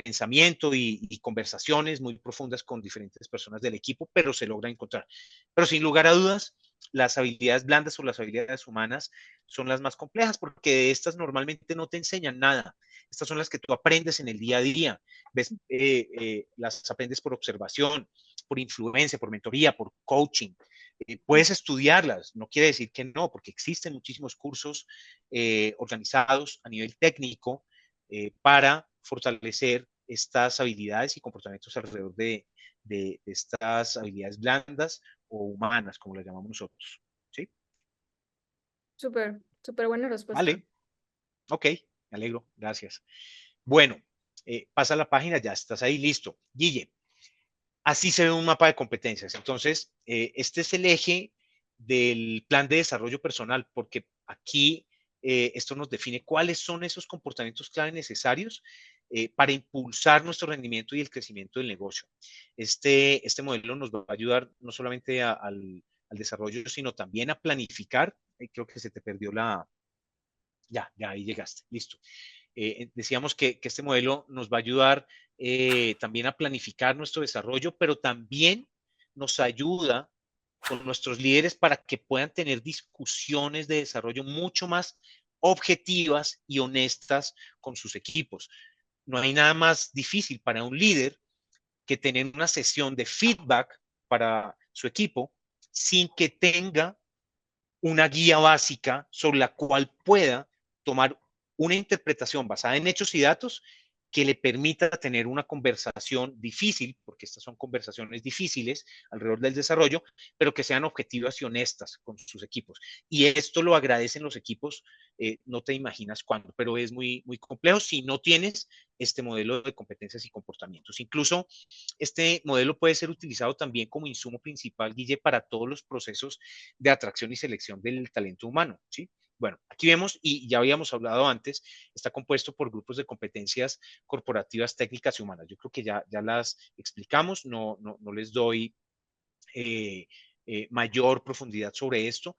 pensamiento y conversaciones muy profundas con diferentes personas del equipo, pero se logra encontrar. Pero sin lugar a dudas, las habilidades blandas o las habilidades humanas son las más complejas, porque de estas normalmente no te enseñan nada. Estas son las que tú aprendes en el día a día. ¿Ves? Las aprendes por observación, por influencia, por mentoría, por coaching. Puedes estudiarlas, no quiere decir que no, porque existen muchísimos cursos organizados a nivel técnico para fortalecer estas habilidades y comportamientos alrededor de estas habilidades blandas o humanas, como las llamamos nosotros. ¿Sí? Súper, súper buena respuesta. Vale, ok, me alegro, gracias. Bueno, pasa la página, ya estás ahí, listo. Guille, así se ve un mapa de competencias. Entonces, este es el eje del plan de desarrollo personal, porque aquí esto nos define cuáles son esos comportamientos clave necesarios para impulsar nuestro rendimiento y el crecimiento del negocio. Este modelo nos va a ayudar no solamente al desarrollo, sino también a planificar. Creo que se te perdió ya ahí llegaste, listo. Decíamos que este modelo nos va a ayudar también a planificar nuestro desarrollo, pero también nos ayuda con nuestros líderes para que puedan tener discusiones de desarrollo mucho más objetivas y honestas con sus equipos. No hay nada más difícil para un líder que tener una sesión de feedback para su equipo sin que tenga una guía básica sobre la cual pueda tomar una interpretación basada en hechos y datos que le permita tener una conversación difícil, porque estas son conversaciones difíciles alrededor del desarrollo, pero que sean objetivas y honestas con sus equipos. Y esto lo agradecen los equipos, no te imaginas cuándo, pero es muy, muy complejo si no tienes este modelo de competencias y comportamientos. Incluso este modelo puede ser utilizado también como insumo principal, Guille, para todos los procesos de atracción y selección del talento humano, ¿sí? Bueno, aquí vemos, y ya habíamos hablado antes, está compuesto por grupos de competencias corporativas, técnicas y humanas. Yo creo que ya las explicamos, no les doy eh, mayor profundidad sobre esto,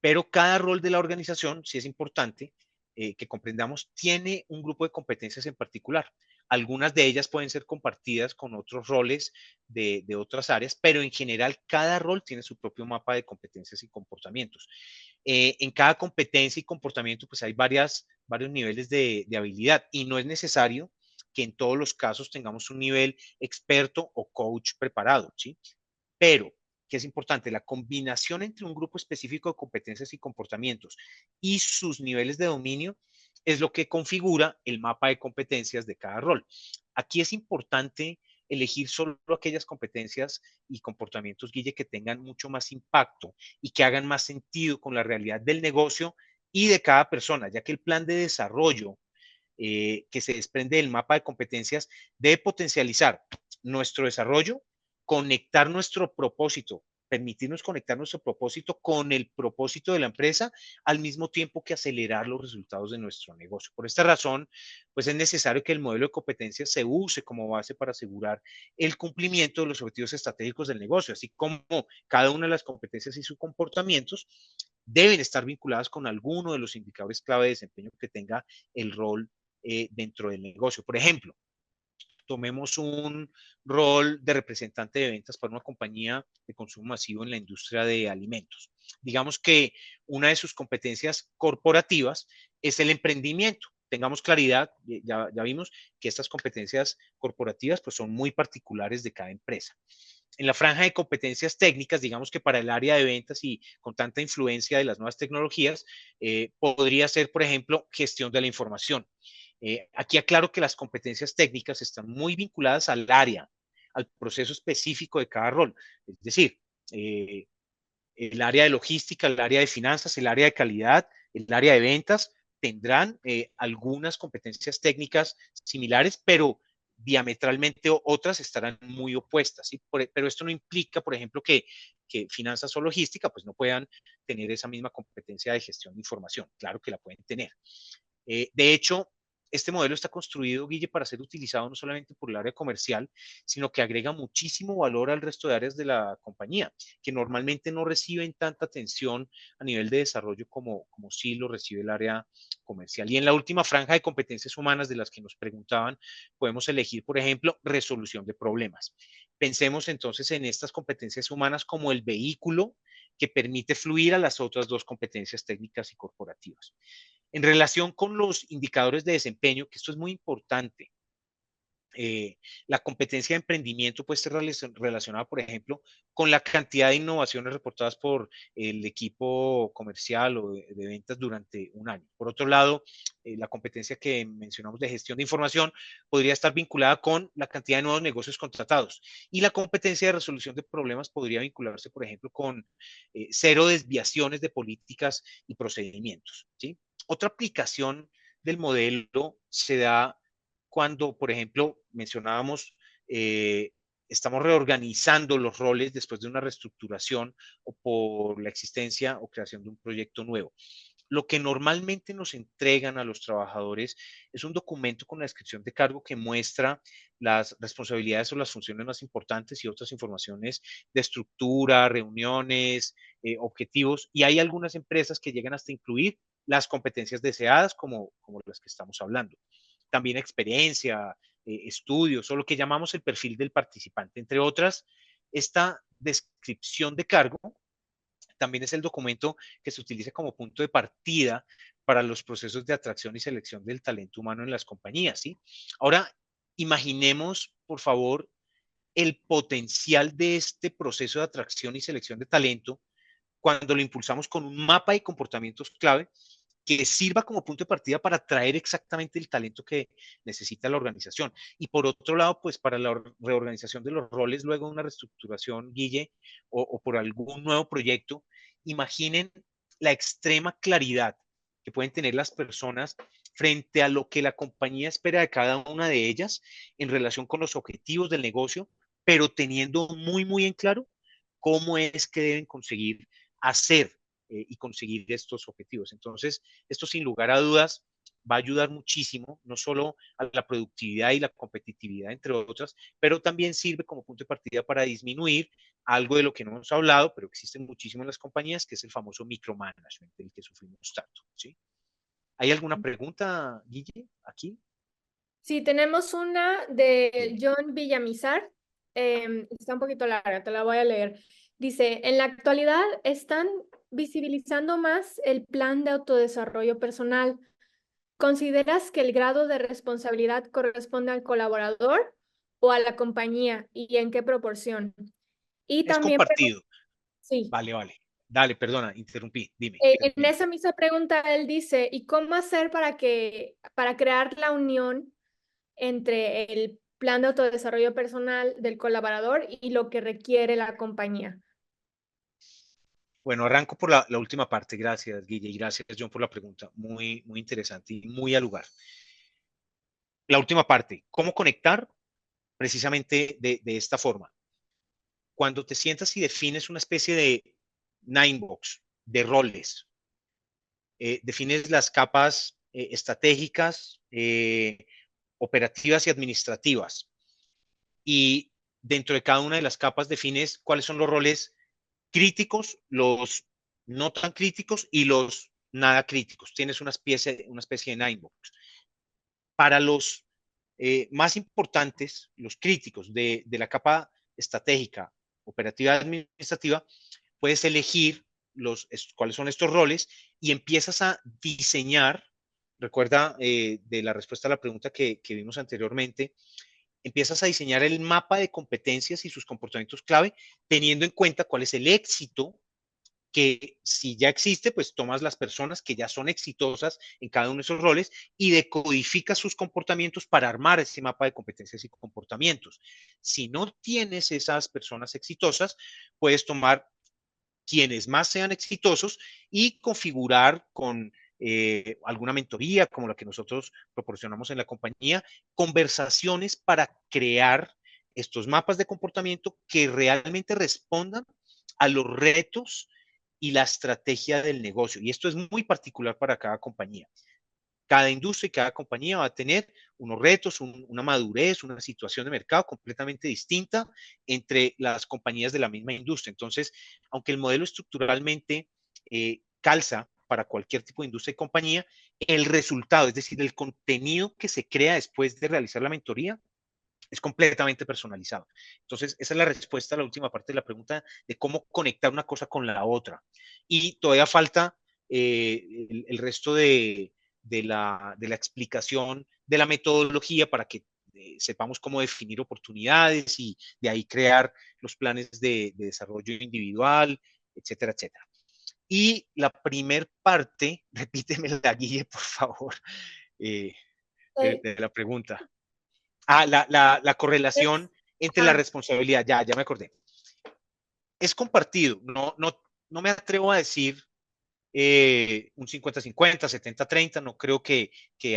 pero cada rol de la organización, sí es importante que comprendamos, tiene un grupo de competencias en particular. Algunas de ellas pueden ser compartidas con otros roles de otras áreas, pero en general cada rol tiene su propio mapa de competencias y comportamientos. En cada competencia y comportamiento pues hay varios niveles de habilidad y no es necesario que en todos los casos tengamos un nivel experto o coach preparado, ¿sí? Pero, que es importante, la combinación entre un grupo específico de competencias y comportamientos y sus niveles de dominio es lo que configura el mapa de competencias de cada rol. Aquí es importante elegir solo aquellas competencias y comportamientos, Guille, que tengan mucho más impacto y que hagan más sentido con la realidad del negocio y de cada persona, ya que el plan de desarrollo que se desprende del mapa de competencias debe potencializar nuestro desarrollo, conectar nuestro propósito, permitirnos conectar nuestro propósito con el propósito de la empresa, al mismo tiempo que acelerar los resultados de nuestro negocio. Por esta razón, pues es necesario que el modelo de competencias se use como base para asegurar el cumplimiento de los objetivos estratégicos del negocio, así como cada una de las competencias y sus comportamientos deben estar vinculadas con alguno de los indicadores clave de desempeño que tenga el rol dentro del negocio. Por ejemplo, tomemos un rol de representante de ventas para una compañía de consumo masivo en la industria de alimentos. Digamos que una de sus competencias corporativas es el emprendimiento. Tengamos claridad, ya vimos que estas competencias corporativas pues, son muy particulares de cada empresa. En la franja de competencias técnicas, digamos que para el área de ventas y con tanta influencia de las nuevas tecnologías, podría ser, por ejemplo, gestión de la información. Aquí aclaro que las competencias técnicas están muy vinculadas al área, al proceso específico de cada rol. Es decir, el área de logística, el área de finanzas, el área de calidad, el área de ventas, tendrán algunas competencias técnicas similares, pero diametralmente otras estarán muy opuestas, ¿sí? Pero esto no implica, por ejemplo, que finanzas o logística pues no puedan tener esa misma competencia de gestión de información. Claro que la pueden tener. De hecho, este modelo está construido, Guille, para ser utilizado no solamente por el área comercial, sino que agrega muchísimo valor al resto de áreas de la compañía, que normalmente no reciben tanta atención a nivel de desarrollo como sí lo recibe el área comercial. Y en la última franja de competencias humanas de las que nos preguntaban, podemos elegir, por ejemplo, resolución de problemas. Pensemos entonces en estas competencias humanas como el vehículo que permite fluir a las otras dos competencias técnicas y corporativas. En relación con los indicadores de desempeño, que esto es muy importante, la competencia de emprendimiento puede ser relacionada, por ejemplo, con la cantidad de innovaciones reportadas por el equipo comercial o de ventas durante un año. Por otro lado, la competencia que mencionamos de gestión de información podría estar vinculada con la cantidad de nuevos negocios contratados. Y la competencia de resolución de problemas podría vincularse, por ejemplo, con cero desviaciones de políticas y procedimientos, ¿sí? Otra aplicación del modelo se da cuando, por ejemplo, mencionábamos, estamos reorganizando los roles después de una reestructuración o por la existencia o creación de un proyecto nuevo. Lo que normalmente nos entregan a los trabajadores es un documento con la descripción de cargo que muestra las responsabilidades o las funciones más importantes y otras informaciones de estructura, reuniones, objetivos. Y hay algunas empresas que llegan hasta incluir las competencias deseadas como las que estamos hablando. También experiencia, estudios o lo que llamamos el perfil del participante. Entre otras, esta descripción de cargo también es el documento que se utiliza como punto de partida para los procesos de atracción y selección del talento humano en las compañías, ¿sí? Ahora, imaginemos, por favor, el potencial de este proceso de atracción y selección de talento cuando lo impulsamos con un mapa de comportamientos clave que sirva como punto de partida para atraer exactamente el talento que necesita la organización. Y por otro lado, pues para la reorganización de los roles, luego de una reestructuración, Guille, o por algún nuevo proyecto, imaginen la extrema claridad que pueden tener las personas frente a lo que la compañía espera de cada una de ellas en relación con los objetivos del negocio, pero teniendo muy, muy en claro cómo es que deben conseguir hacer y conseguir estos objetivos. Entonces, esto sin lugar a dudas va a ayudar muchísimo, no solo a la productividad y la competitividad, entre otras, pero también sirve como punto de partida para disminuir algo de lo que no hemos hablado, pero existe muchísimo en las compañías, que es el famoso micromanagement del que sufrimos tanto, ¿sí? ¿Hay alguna pregunta, Guille, aquí? Sí, tenemos una de Dime. John Villamizar. Está un poquito larga, te la voy a leer. Dice, en la actualidad están visibilizando más el plan de autodesarrollo personal. ¿Consideras que el grado de responsabilidad corresponde al colaborador o a la compañía y en qué proporción? Y Es también, compartido. sí, Vale, vale. Dale, perdona, interrumpí. Dime, qué en pena. esa misma pregunta él dice, ¿y cómo hacer para crear la unión entre el plan de autodesarrollo personal del colaborador y lo que requiere la compañía? Bueno, arranco por la última parte. Gracias, Guille, y gracias, John, por la pregunta. Muy, muy interesante y muy al lugar. La última parte, ¿cómo conectar? Precisamente de esta forma. Cuando te sientas y defines una especie de nine box de roles, defines las capas estratégicas, operativas y administrativas. Y dentro de cada una de las capas defines cuáles son los roles críticos, los no tan críticos y los nada críticos. Tienes una especie de nine box. Para los más importantes, los críticos de la capa estratégica, operativa, administrativa, puedes elegir cuáles son estos roles y empiezas a diseñar, recuerda de la respuesta a la pregunta que vimos anteriormente, empiezas a diseñar el mapa de competencias y sus comportamientos clave, teniendo en cuenta cuál es el éxito que si ya existe, pues tomas las personas que ya son exitosas en cada uno de esos roles y decodificas sus comportamientos para armar ese mapa de competencias y comportamientos. Si no tienes esas personas exitosas, puedes tomar quienes más sean exitosos y configurar con alguna mentoría como la que nosotros proporcionamos en la compañía, conversaciones para crear estos mapas de comportamiento que realmente respondan a los retos y la estrategia del negocio. Y esto es muy particular para cada compañía. Cada industria y cada compañía va a tener unos retos, una madurez, una situación de mercado completamente distinta entre las compañías de la misma industria. Entonces, aunque el modelo estructuralmente calza para cualquier tipo de industria y compañía, el resultado, es decir, el contenido que se crea después de realizar la mentoría, es completamente personalizado. Entonces, esa es la respuesta a la última parte de la pregunta de cómo conectar una cosa con la otra. Y todavía falta el resto de la explicación de la metodología para que sepamos cómo definir oportunidades y de ahí crear los planes de desarrollo individual, etcétera, etcétera. Y la primer parte, repíteme la Guille, por favor, de la pregunta. Ah, la correlación entre la responsabilidad, ya me acordé. Es compartido, no me atrevo a decir un 50-50, 70-30, no creo que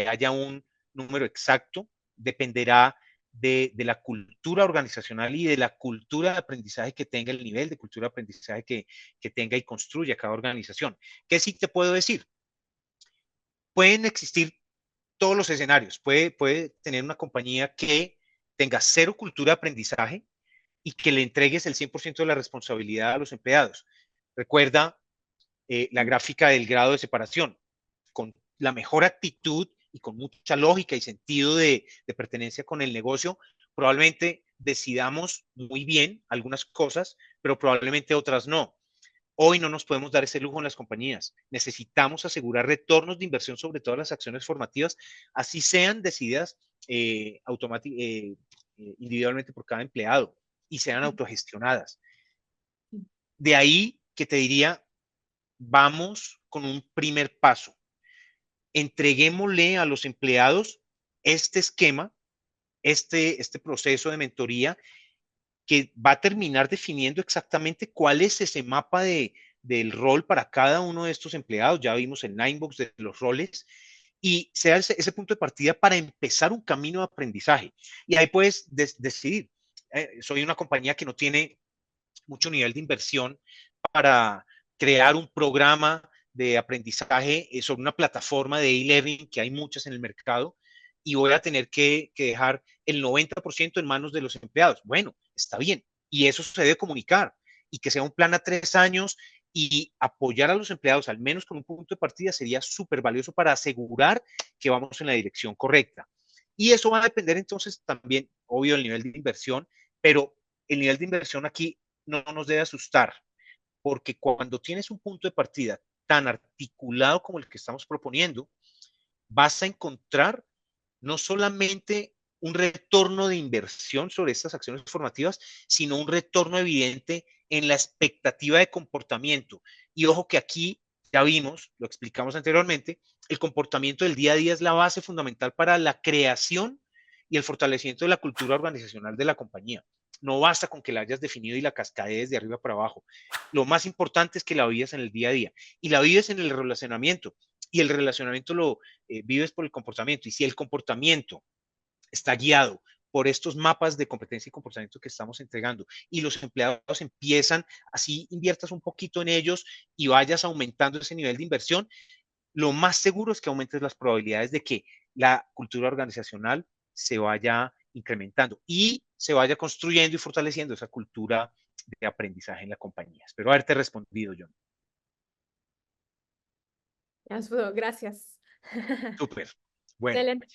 haya un número exacto, dependerá de la cultura organizacional y de la cultura de aprendizaje que tenga, el nivel de cultura de aprendizaje que tenga y construya cada organización. ¿Qué sí te puedo decir? Pueden existir todos los escenarios. Puede tener una compañía que tenga cero cultura de aprendizaje y que le entregues el 100% de la responsabilidad a los empleados. Recuerda la gráfica del grado de separación. Con la mejor actitud y con mucha lógica y sentido de pertenencia con el negocio, probablemente decidamos muy bien algunas cosas, pero probablemente otras no. Hoy no nos podemos dar ese lujo en las compañías. Necesitamos asegurar retornos de inversión sobre todas las acciones formativas, así sean decididas individualmente por cada empleado y sean autogestionadas. De ahí que te diría, vamos con un primer paso. Entreguémosle a los empleados este esquema, este proceso de mentoría que va a terminar definiendo exactamente cuál es ese mapa del rol para cada uno de estos empleados. Ya vimos el Ninebox de los roles y sea ese punto de partida para empezar un camino de aprendizaje. Y ahí puedes decidir. Soy una compañía que no tiene mucho nivel de inversión para crear un programa de aprendizaje sobre una plataforma de e-learning, que hay muchas en el mercado, y voy a tener que dejar el 90% en manos de los empleados. Bueno, está bien. Y eso se debe comunicar y que sea un plan a 3 años y apoyar a los empleados, al menos con un punto de partida, sería súper valioso para asegurar que vamos en la dirección correcta. Y eso va a depender entonces también, obvio, del nivel de inversión, pero el nivel de inversión aquí no nos debe asustar, porque cuando tienes un punto de partida tan articulado como el que estamos proponiendo, vas a encontrar no solamente un retorno de inversión sobre estas acciones formativas, sino un retorno evidente en la expectativa de comportamiento. Y ojo que aquí ya vimos, lo explicamos anteriormente, el comportamiento del día a día es la base fundamental para la creación y el fortalecimiento de la cultura organizacional de la compañía. No basta con que la hayas definido y la cascadees de arriba para abajo. Lo más importante es que la vivas en el día a día y la vives en el relacionamiento. Y el relacionamiento lo vives por el comportamiento. Y si el comportamiento está guiado por estos mapas de competencia y comportamiento que estamos entregando y los empleados empiezan, así inviertas un poquito en ellos y vayas aumentando ese nivel de inversión, lo más seguro es que aumentes las probabilidades de que la cultura organizacional se vaya incrementando y se vaya construyendo y fortaleciendo esa cultura de aprendizaje en la compañía. Espero haberte respondido, John. Gracias. Súper. Bueno. Excelente.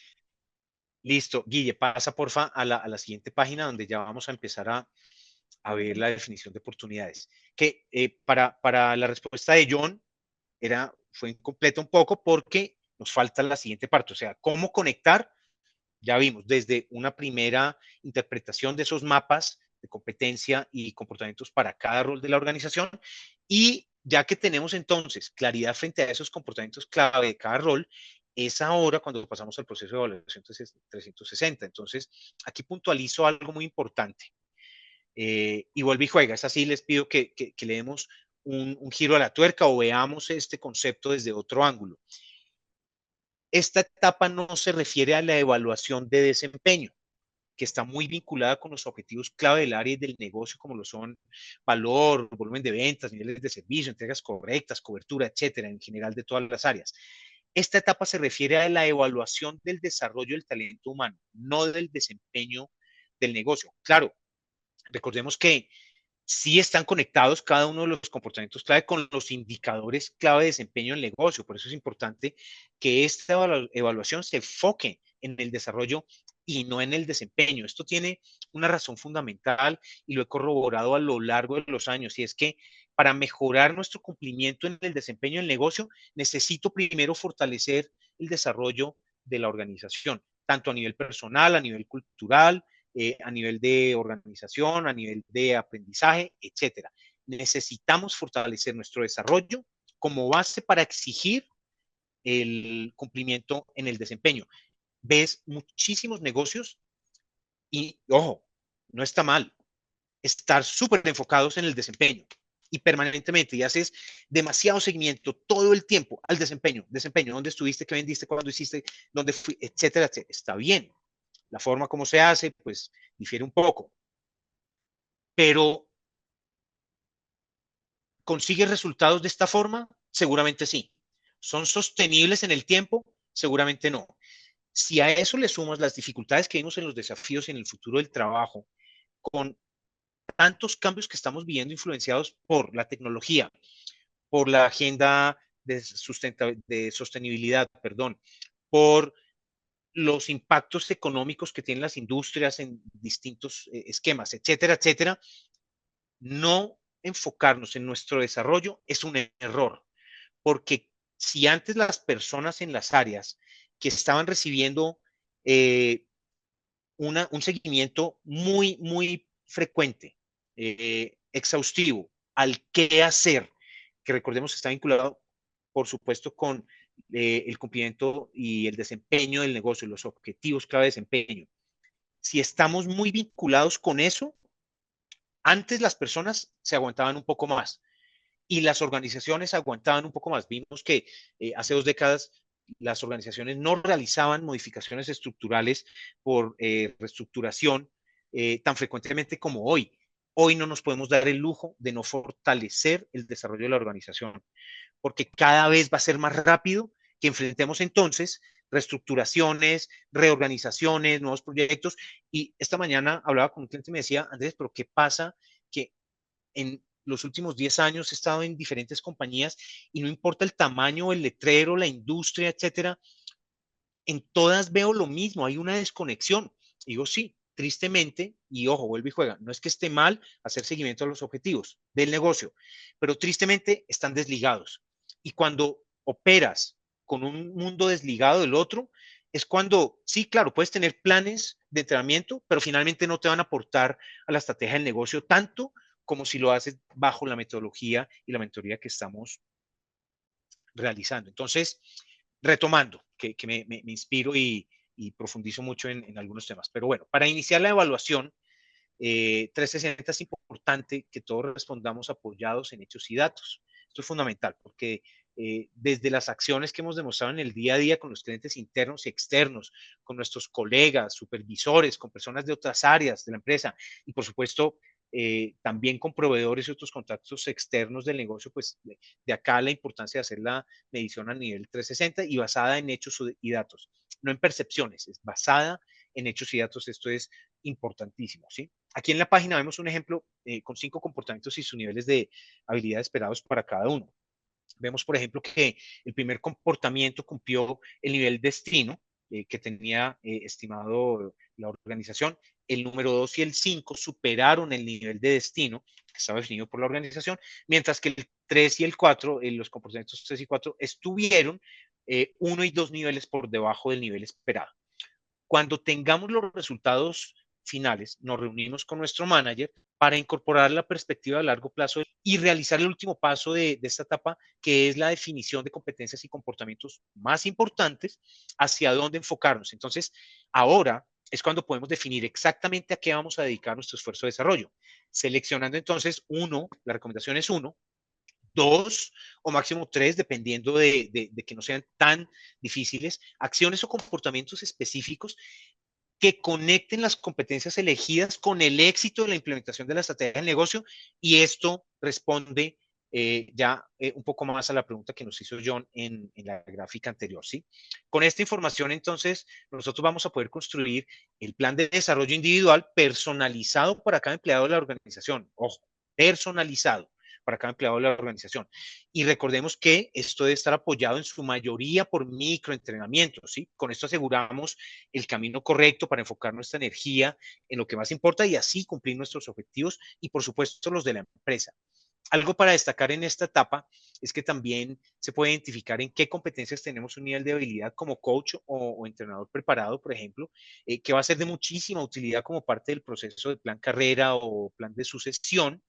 Listo. Guille, pasa porfa a la siguiente página donde ya vamos a empezar a ver la definición de oportunidades. Que para la respuesta de John fue incompleta un poco porque nos falta la siguiente parte, o sea, cómo conectar, ya vimos, desde una primera interpretación de esos mapas de competencia y comportamientos para cada rol de la organización y ya que tenemos entonces claridad frente a esos comportamientos clave de cada rol, es ahora cuando pasamos al proceso de evaluación 360. Entonces, aquí puntualizo algo muy importante. Y vuelve y juega. Es así, les pido que le demos un giro a la tuerca o veamos este concepto desde otro ángulo. Esta etapa no se refiere a la evaluación de desempeño, que está muy vinculada con los objetivos clave del área y del negocio, como lo son valor, volumen de ventas, niveles de servicio, entregas correctas, cobertura, etcétera, en general de todas las áreas. Esta etapa se refiere a la evaluación del desarrollo del talento humano, no del desempeño del negocio. Claro, recordemos que sí están conectados cada uno de los comportamientos clave con los indicadores clave de desempeño en el negocio. Por eso es importante que esta evaluación se enfoque en el desarrollo y no en el desempeño. Esto tiene una razón fundamental y lo he corroborado a lo largo de los años, y es que para mejorar nuestro cumplimiento en el desempeño del negocio, necesito primero fortalecer el desarrollo de la organización, tanto a nivel personal, a nivel cultural, a nivel de organización, a nivel de aprendizaje, etcétera. Necesitamos fortalecer nuestro desarrollo como base para exigir el cumplimiento en el desempeño. Ves muchísimos negocios y, ojo, no está mal estar súper enfocados en el desempeño y permanentemente, y haces demasiado seguimiento todo el tiempo al desempeño, dónde estuviste, qué vendiste, cuándo hiciste, dónde fui, etcétera, etcétera. Está bien. La forma como se hace, pues, difiere un poco. Pero, ¿consigues resultados de esta forma? Seguramente sí. ¿Son sostenibles en el tiempo? Seguramente no. Si a eso le sumas las dificultades que vimos en los desafíos y en el futuro del trabajo, con tantos cambios que estamos viviendo influenciados por la tecnología, por la agenda de sostenibilidad, perdón, por los impactos económicos que tienen las industrias en distintos esquemas, etcétera, etcétera, no enfocarnos en nuestro desarrollo es un error, porque si antes las personas en las áreas que estaban recibiendo eh, un seguimiento muy, muy frecuente, exhaustivo, al qué hacer, que recordemos está vinculado, por supuesto, con el cumplimiento y el desempeño del negocio, los objetivos clave de desempeño. Si estamos muy vinculados con eso, antes las personas se aguantaban un poco más y las organizaciones aguantaban un poco más. Vimos que hace 2 décadas las organizaciones no realizaban modificaciones estructurales por reestructuración tan frecuentemente como hoy. Hoy no nos podemos dar el lujo de no fortalecer el desarrollo de la organización, porque cada vez va a ser más rápido que enfrentemos entonces reestructuraciones, reorganizaciones, nuevos proyectos. Y esta mañana hablaba con un cliente y me decía, Andrés, pero ¿qué pasa? Que en los últimos 10 años he estado en diferentes compañías y no importa el tamaño, el letrero, la industria, etcétera, en todas veo lo mismo, hay una desconexión. Y digo, sí, tristemente, y ojo, vuelve y juega, no es que esté mal hacer seguimiento a los objetivos del negocio, pero tristemente están desligados. Y cuando operas con un mundo desligado del otro, es cuando, sí, claro, puedes tener planes de entrenamiento, pero finalmente no te van a aportar a la estrategia del negocio tanto como si lo haces bajo la metodología y la mentoría que estamos realizando. Entonces, retomando, que me inspiro y profundizo mucho en algunos temas. Pero bueno, para iniciar la evaluación 360 es importante que todos respondamos apoyados en hechos y datos. Esto es fundamental porque desde las acciones que hemos demostrado en el día a día con los clientes internos y externos, con nuestros colegas, supervisores, con personas de otras áreas de la empresa y por supuesto también con proveedores y otros contactos externos del negocio, pues de acá la importancia de hacer la medición a nivel 360 y basada en hechos y datos, no en percepciones, es basada en hechos y datos. Esto es importantísimo, ¿sí? Aquí en la página vemos un ejemplo con 5 comportamientos y sus niveles de habilidad esperados para cada uno. Vemos, por ejemplo, que el primer comportamiento cumplió el nivel destino que tenía estimado la organización. El número 2 y el 5 superaron el nivel de destino que estaba definido por la organización, mientras que el 3 y el 4, los comportamientos 3 y 4, estuvieron 1 y 2 niveles por debajo del nivel esperado. Cuando tengamos los resultados finales nos reunimos con nuestro manager para incorporar la perspectiva a largo plazo y realizar el último paso de esta etapa, que es la definición de competencias y comportamientos más importantes, hacia dónde enfocarnos. Entonces, ahora es cuando podemos definir exactamente a qué vamos a dedicar nuestro esfuerzo de desarrollo. Seleccionando entonces la recomendación es 1, 2 o máximo 3, dependiendo de que no sean tan difíciles, acciones o comportamientos específicos que conecten las competencias elegidas con el éxito de la implementación de la estrategia del negocio, y esto responde un poco más a la pregunta que nos hizo John en la gráfica anterior, ¿sí? Con esta información, entonces, nosotros vamos a poder construir el plan de desarrollo individual personalizado para cada empleado de la organización. Ojo, personalizado para cada empleado de la organización. Y recordemos que esto debe estar apoyado en su mayoría por microentrenamientos, ¿sí? Con esto aseguramos el camino correcto para enfocar nuestra energía en lo que más importa y así cumplir nuestros objetivos y, por supuesto, los de la empresa. Algo para destacar en esta etapa es que también se puede identificar en qué competencias tenemos un nivel de habilidad como coach o entrenador preparado, por ejemplo, que va a ser de muchísima utilidad como parte del proceso de plan carrera o plan de sucesión,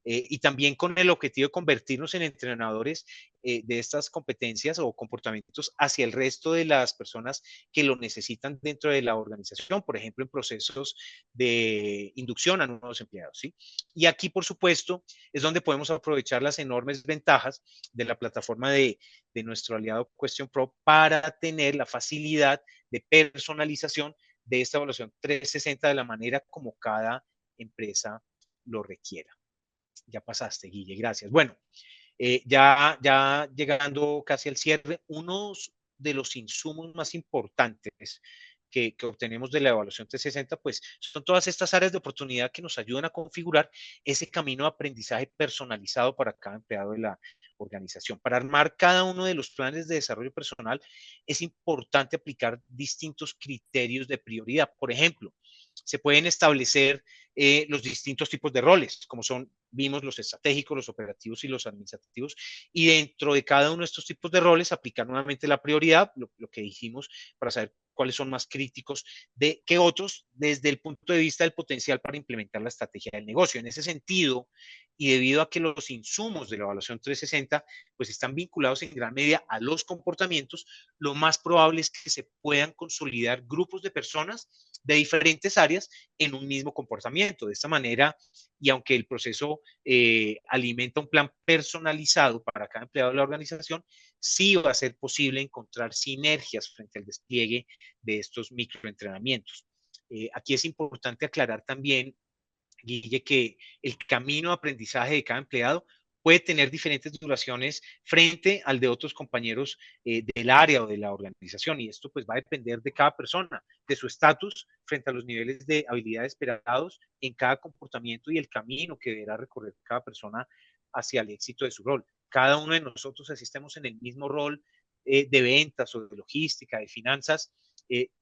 y también con el objetivo de convertirnos en entrenadores de estas competencias o comportamientos hacia el resto de las personas que lo necesitan dentro de la organización, por ejemplo, en procesos de inducción a nuevos empleados, ¿sí? Y aquí, por supuesto, es donde podemos aprovechar las enormes ventajas de la plataforma de nuestro aliado Question Pro para tener la facilidad de personalización de esta evaluación 360 de la manera como cada empresa lo requiera. Ya pasaste, Guille, gracias. Bueno, ya llegando casi al cierre, uno de los insumos más importantes que obtenemos de la evaluación 360, pues son todas estas áreas de oportunidad que nos ayudan a configurar ese camino de aprendizaje personalizado para cada empleado de la organización. Para armar cada uno de los planes de desarrollo personal es importante aplicar distintos criterios de prioridad. Por ejemplo, se pueden establecer los distintos tipos de roles, como vimos los estratégicos, los operativos y los administrativos, y dentro de cada uno de estos tipos de roles aplicar nuevamente la prioridad, lo que dijimos, para saber cuáles son más críticos que otros desde el punto de vista del potencial para implementar la estrategia del negocio. En ese sentido, y debido a que los insumos de la evaluación 360 pues están vinculados en gran medida a los comportamientos, lo más probable es que se puedan consolidar grupos de personas de diferentes áreas en un mismo comportamiento. De esta manera, y aunque el proceso alimenta un plan personalizado para cada empleado de la organización, sí va a ser posible encontrar sinergias frente al despliegue de estos microentrenamientos. Aquí es importante aclarar también, Guille, que el camino de aprendizaje de cada empleado puede tener diferentes duraciones frente al de otros compañeros del área o de la organización, y esto pues va a depender de cada persona, de su estatus frente a los niveles de habilidad esperados en cada comportamiento y el camino que deberá recorrer cada persona hacia el éxito de su rol. Cada uno de nosotros, así estemos en el mismo rol de ventas o de logística, de finanzas,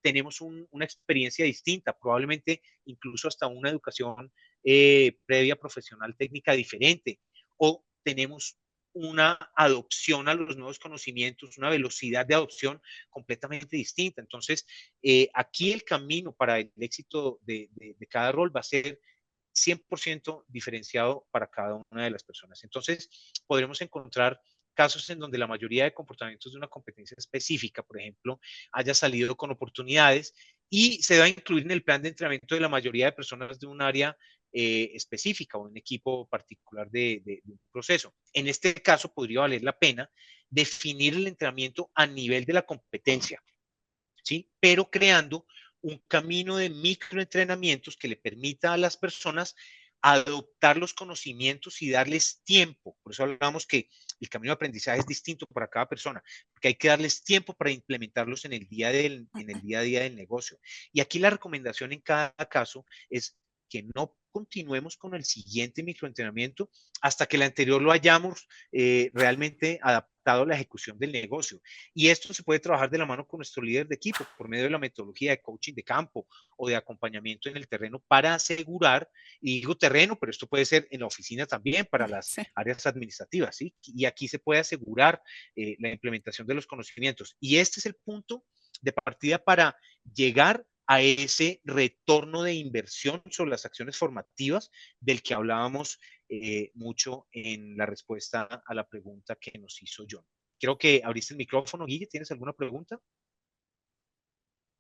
tenemos una experiencia distinta, probablemente incluso hasta una educación previa profesional técnica diferente, o tenemos una adopción a los nuevos conocimientos, una velocidad de adopción completamente distinta. Entonces, aquí el camino para el éxito de cada rol va a ser 100% diferenciado para cada una de las personas. Entonces, podremos encontrar casos en donde la mayoría de comportamientos de una competencia específica, por ejemplo, haya salido con oportunidades y se va a incluir en el plan de entrenamiento de la mayoría de personas de un área específica o un equipo particular de un proceso. En este caso, podría valer la pena definir el entrenamiento a nivel de la competencia, ¿sí? Pero creando un camino de microentrenamientos que le permita a las personas adoptar los conocimientos y darles tiempo. Por eso hablamos que el camino de aprendizaje es distinto para cada persona, porque hay que darles tiempo para implementarlos en el día a día del negocio. Y aquí la recomendación en cada caso es que no continuemos con el siguiente microentrenamiento hasta que el anterior lo hayamos realmente adaptado a la ejecución del negocio. Y esto se puede trabajar de la mano con nuestro líder de equipo por medio de la metodología de coaching de campo o de acompañamiento en el terreno para asegurar, y digo terreno, pero esto puede ser en la oficina también para las áreas administrativas, ¿sí? Y aquí se puede asegurar la implementación de los conocimientos. Y este es el punto de partida para llegar a ese retorno de inversión sobre las acciones formativas del que hablábamos mucho en la respuesta a la pregunta que nos hizo John. Creo que abriste el micrófono, Guille, ¿tienes alguna pregunta?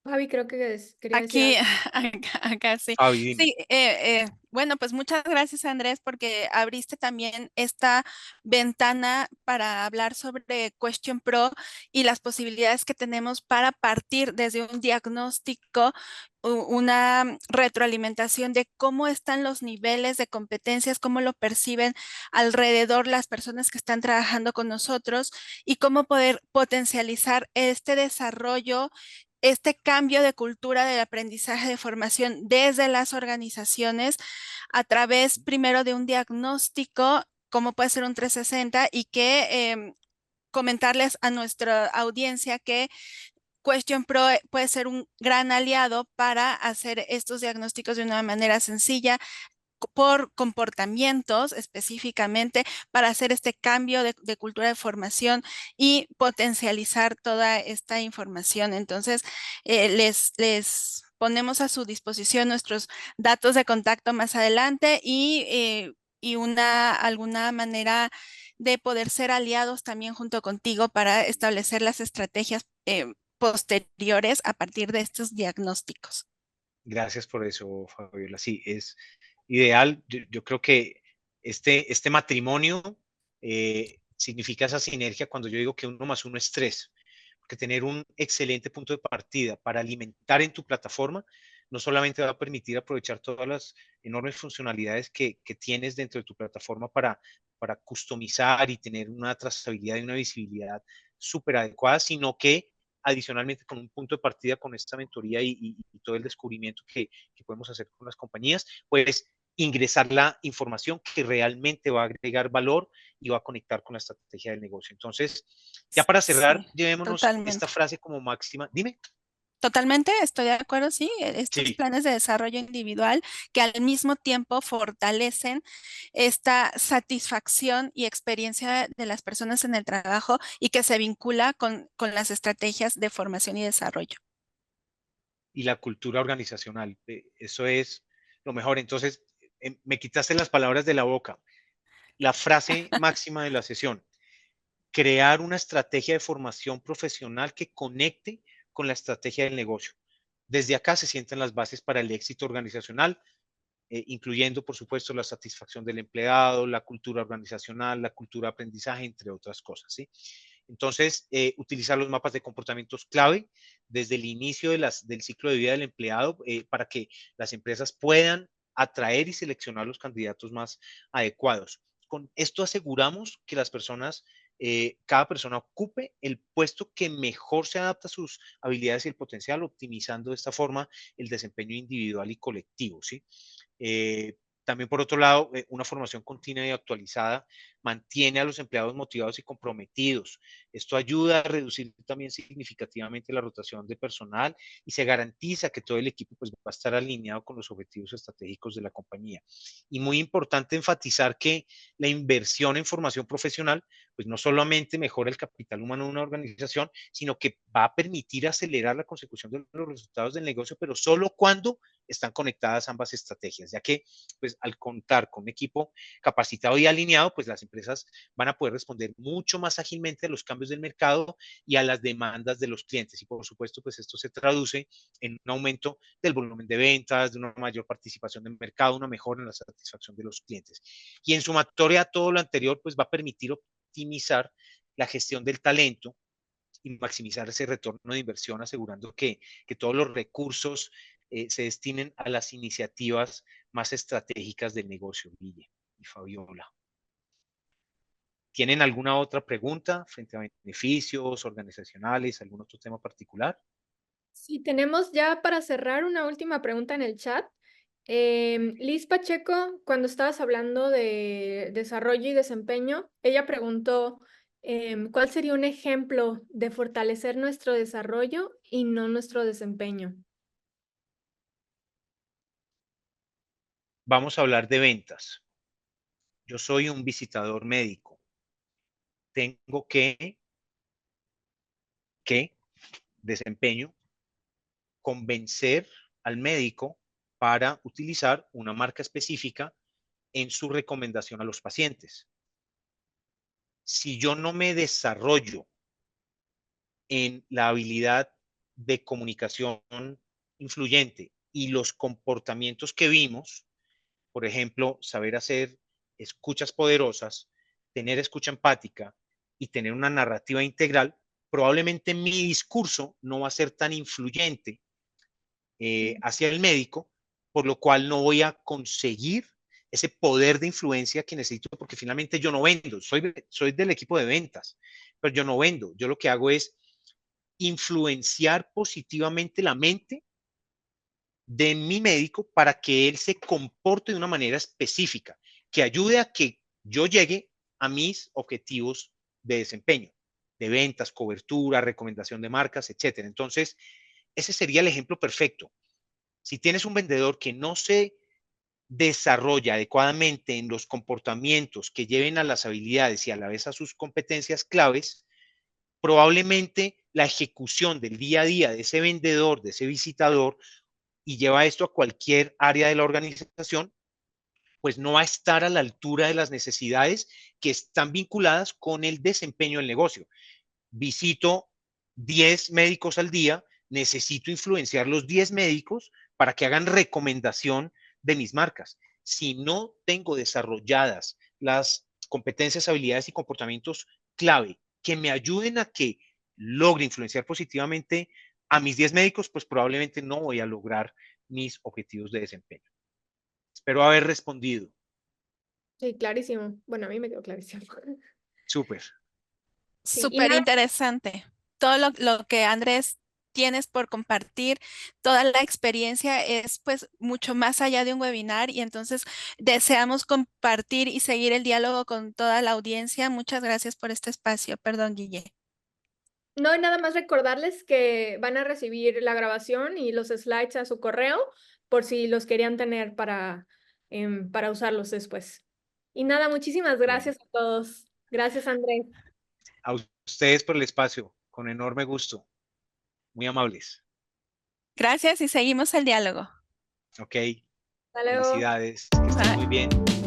Fabi, creo que quería decir Aquí, algo. acá sí. Fabi, dime. Sí, bueno, pues muchas gracias, Andrés, porque abriste también esta ventana para hablar sobre Question Pro y las posibilidades que tenemos para partir desde un diagnóstico, una retroalimentación de cómo están los niveles de competencias, cómo lo perciben alrededor las personas que están trabajando con nosotros y cómo poder potencializar este desarrollo, este cambio de cultura del aprendizaje de formación desde las organizaciones a través primero de un diagnóstico, como puede ser un 360, y que comentarles a nuestra audiencia que Question Pro puede ser un gran aliado para hacer estos diagnósticos de una manera sencilla, por comportamientos específicamente, para hacer este cambio de cultura de formación y potencializar toda esta información. Entonces, les ponemos a su disposición nuestros datos de contacto más adelante y alguna manera de poder ser aliados también junto contigo para establecer las estrategias posteriores a partir de estos diagnósticos. Gracias por eso, Fabiola. Sí, es ideal. Yo creo que este matrimonio significa esa sinergia cuando yo digo que 1 más 1 es 3, porque tener un excelente punto de partida para alimentar en tu plataforma no solamente va a permitir aprovechar todas las enormes funcionalidades que tienes dentro de tu plataforma para customizar y tener una trazabilidad y una visibilidad súper adecuada, sino que adicionalmente con un punto de partida con esta mentoría y todo el descubrimiento que podemos hacer con las compañías, pues ingresar la información que realmente va a agregar valor y va a conectar con la estrategia del negocio. Entonces, ya para cerrar, Sí, llevémonos esta totalmente. frase como máxima. Dime. Totalmente, estoy de acuerdo, sí, estos Sí, planes de desarrollo individual que al mismo tiempo fortalecen esta satisfacción y experiencia de las personas en el trabajo y que se vincula con las estrategias de formación y desarrollo. y la cultura organizacional. Eso es lo mejor. Entonces, me quitaste las palabras de la boca. La frase máxima de la sesión: crear una estrategia de formación profesional que conecte con la estrategia del negocio. Desde acá se sientan las bases para el éxito organizacional, incluyendo, por supuesto, la satisfacción del empleado, la cultura organizacional, la cultura de aprendizaje, entre otras cosas. ¿Sí? Entonces, utilizar los mapas de comportamientos clave desde el inicio del ciclo de vida del empleado para que las empresas puedan atraer y seleccionar los candidatos más adecuados. Con esto aseguramos que las personas, cada persona ocupe el puesto que mejor se adapta a sus habilidades y el potencial, optimizando de esta forma el desempeño individual y colectivo. ¿Sí? También, por otro lado, una formación continua y actualizada mantiene a los empleados motivados y comprometidos. Esto ayuda a reducir también significativamente la rotación de personal y se garantiza que todo el equipo pues, va a estar alineado con los objetivos estratégicos de la compañía. Y muy importante enfatizar que la inversión en formación profesional pues no solamente mejora el capital humano de una organización, sino que va a permitir acelerar la consecución de los resultados del negocio, pero solo cuando están conectadas ambas estrategias, ya que pues al contar con un equipo capacitado y alineado, pues las empresas van a poder responder mucho más ágilmente a los cambios del mercado y a las demandas de los clientes. Y por supuesto, pues esto se traduce en un aumento del volumen de ventas, de una mayor participación del mercado, una mejora en la satisfacción de los clientes. Y en sumatoria a todo lo anterior, pues va a permitir optimizar la gestión del talento y maximizar ese retorno de inversión, asegurando que todos los recursos se destinen a las iniciativas más estratégicas del negocio, Guille y Fabiola. ¿Tienen alguna otra pregunta frente a beneficios organizacionales, algún otro tema particular? Sí, tenemos ya para cerrar una última pregunta en el chat. Liz Pacheco, cuando estabas hablando de desarrollo y desempeño, ella preguntó, ¿cuál sería un ejemplo de fortalecer nuestro desarrollo y no nuestro desempeño? Vamos a hablar de ventas. Yo soy un visitador médico. Tengo que desempeño, convencer al médico para utilizar una marca específica en su recomendación a los pacientes. Si yo no me desarrollo en la habilidad de comunicación influyente y los comportamientos que vimos, por ejemplo, saber hacer escuchas poderosas, tener escucha empática y tener una narrativa integral, probablemente mi discurso no va a ser tan influyente hacia el médico, por lo cual no voy a conseguir ese poder de influencia que necesito, porque finalmente yo no vendo, soy del equipo de ventas, pero yo no vendo, yo lo que hago es influenciar positivamente la mente de mi médico para que él se comporte de una manera específica, que ayude a que yo llegue a mis objetivos de desempeño, de ventas, cobertura, recomendación de marcas, etcétera. Entonces, ese sería el ejemplo perfecto. Si tienes un vendedor que no se desarrolla adecuadamente en los comportamientos que lleven a las habilidades y a la vez a sus competencias claves, probablemente la ejecución del día a día de ese vendedor, de ese visitador, y lleva esto a cualquier área de la organización, pues no va a estar a la altura de las necesidades que están vinculadas con el desempeño del negocio. Visito 10 médicos al día, necesito influenciar los 10 médicos para que hagan recomendación de mis marcas. Si no tengo desarrolladas las competencias, habilidades y comportamientos clave que me ayuden a que logre influenciar positivamente a mis 10 médicos, pues probablemente no voy a lograr mis objetivos de desempeño. Espero haber respondido. Sí, clarísimo. Bueno, a mí me quedó clarísimo. Súper. Sí, y Súper nada, interesante. Todo lo que Andrés tienes por compartir, toda la experiencia es pues mucho más allá de un webinar y entonces deseamos compartir y seguir el diálogo con toda la audiencia. Muchas gracias por este espacio. Perdón, Guille. no, nada más recordarles que van a recibir la grabación y los slides a su correo por si los querían tener para usarlos después. Y nada, muchísimas Bueno, gracias a todos. Gracias, Andrés. a ustedes por el espacio, con enorme gusto. Muy amables. Gracias y seguimos el diálogo. Ok, Hasta luego. felicidades, que estén muy Bye. bien.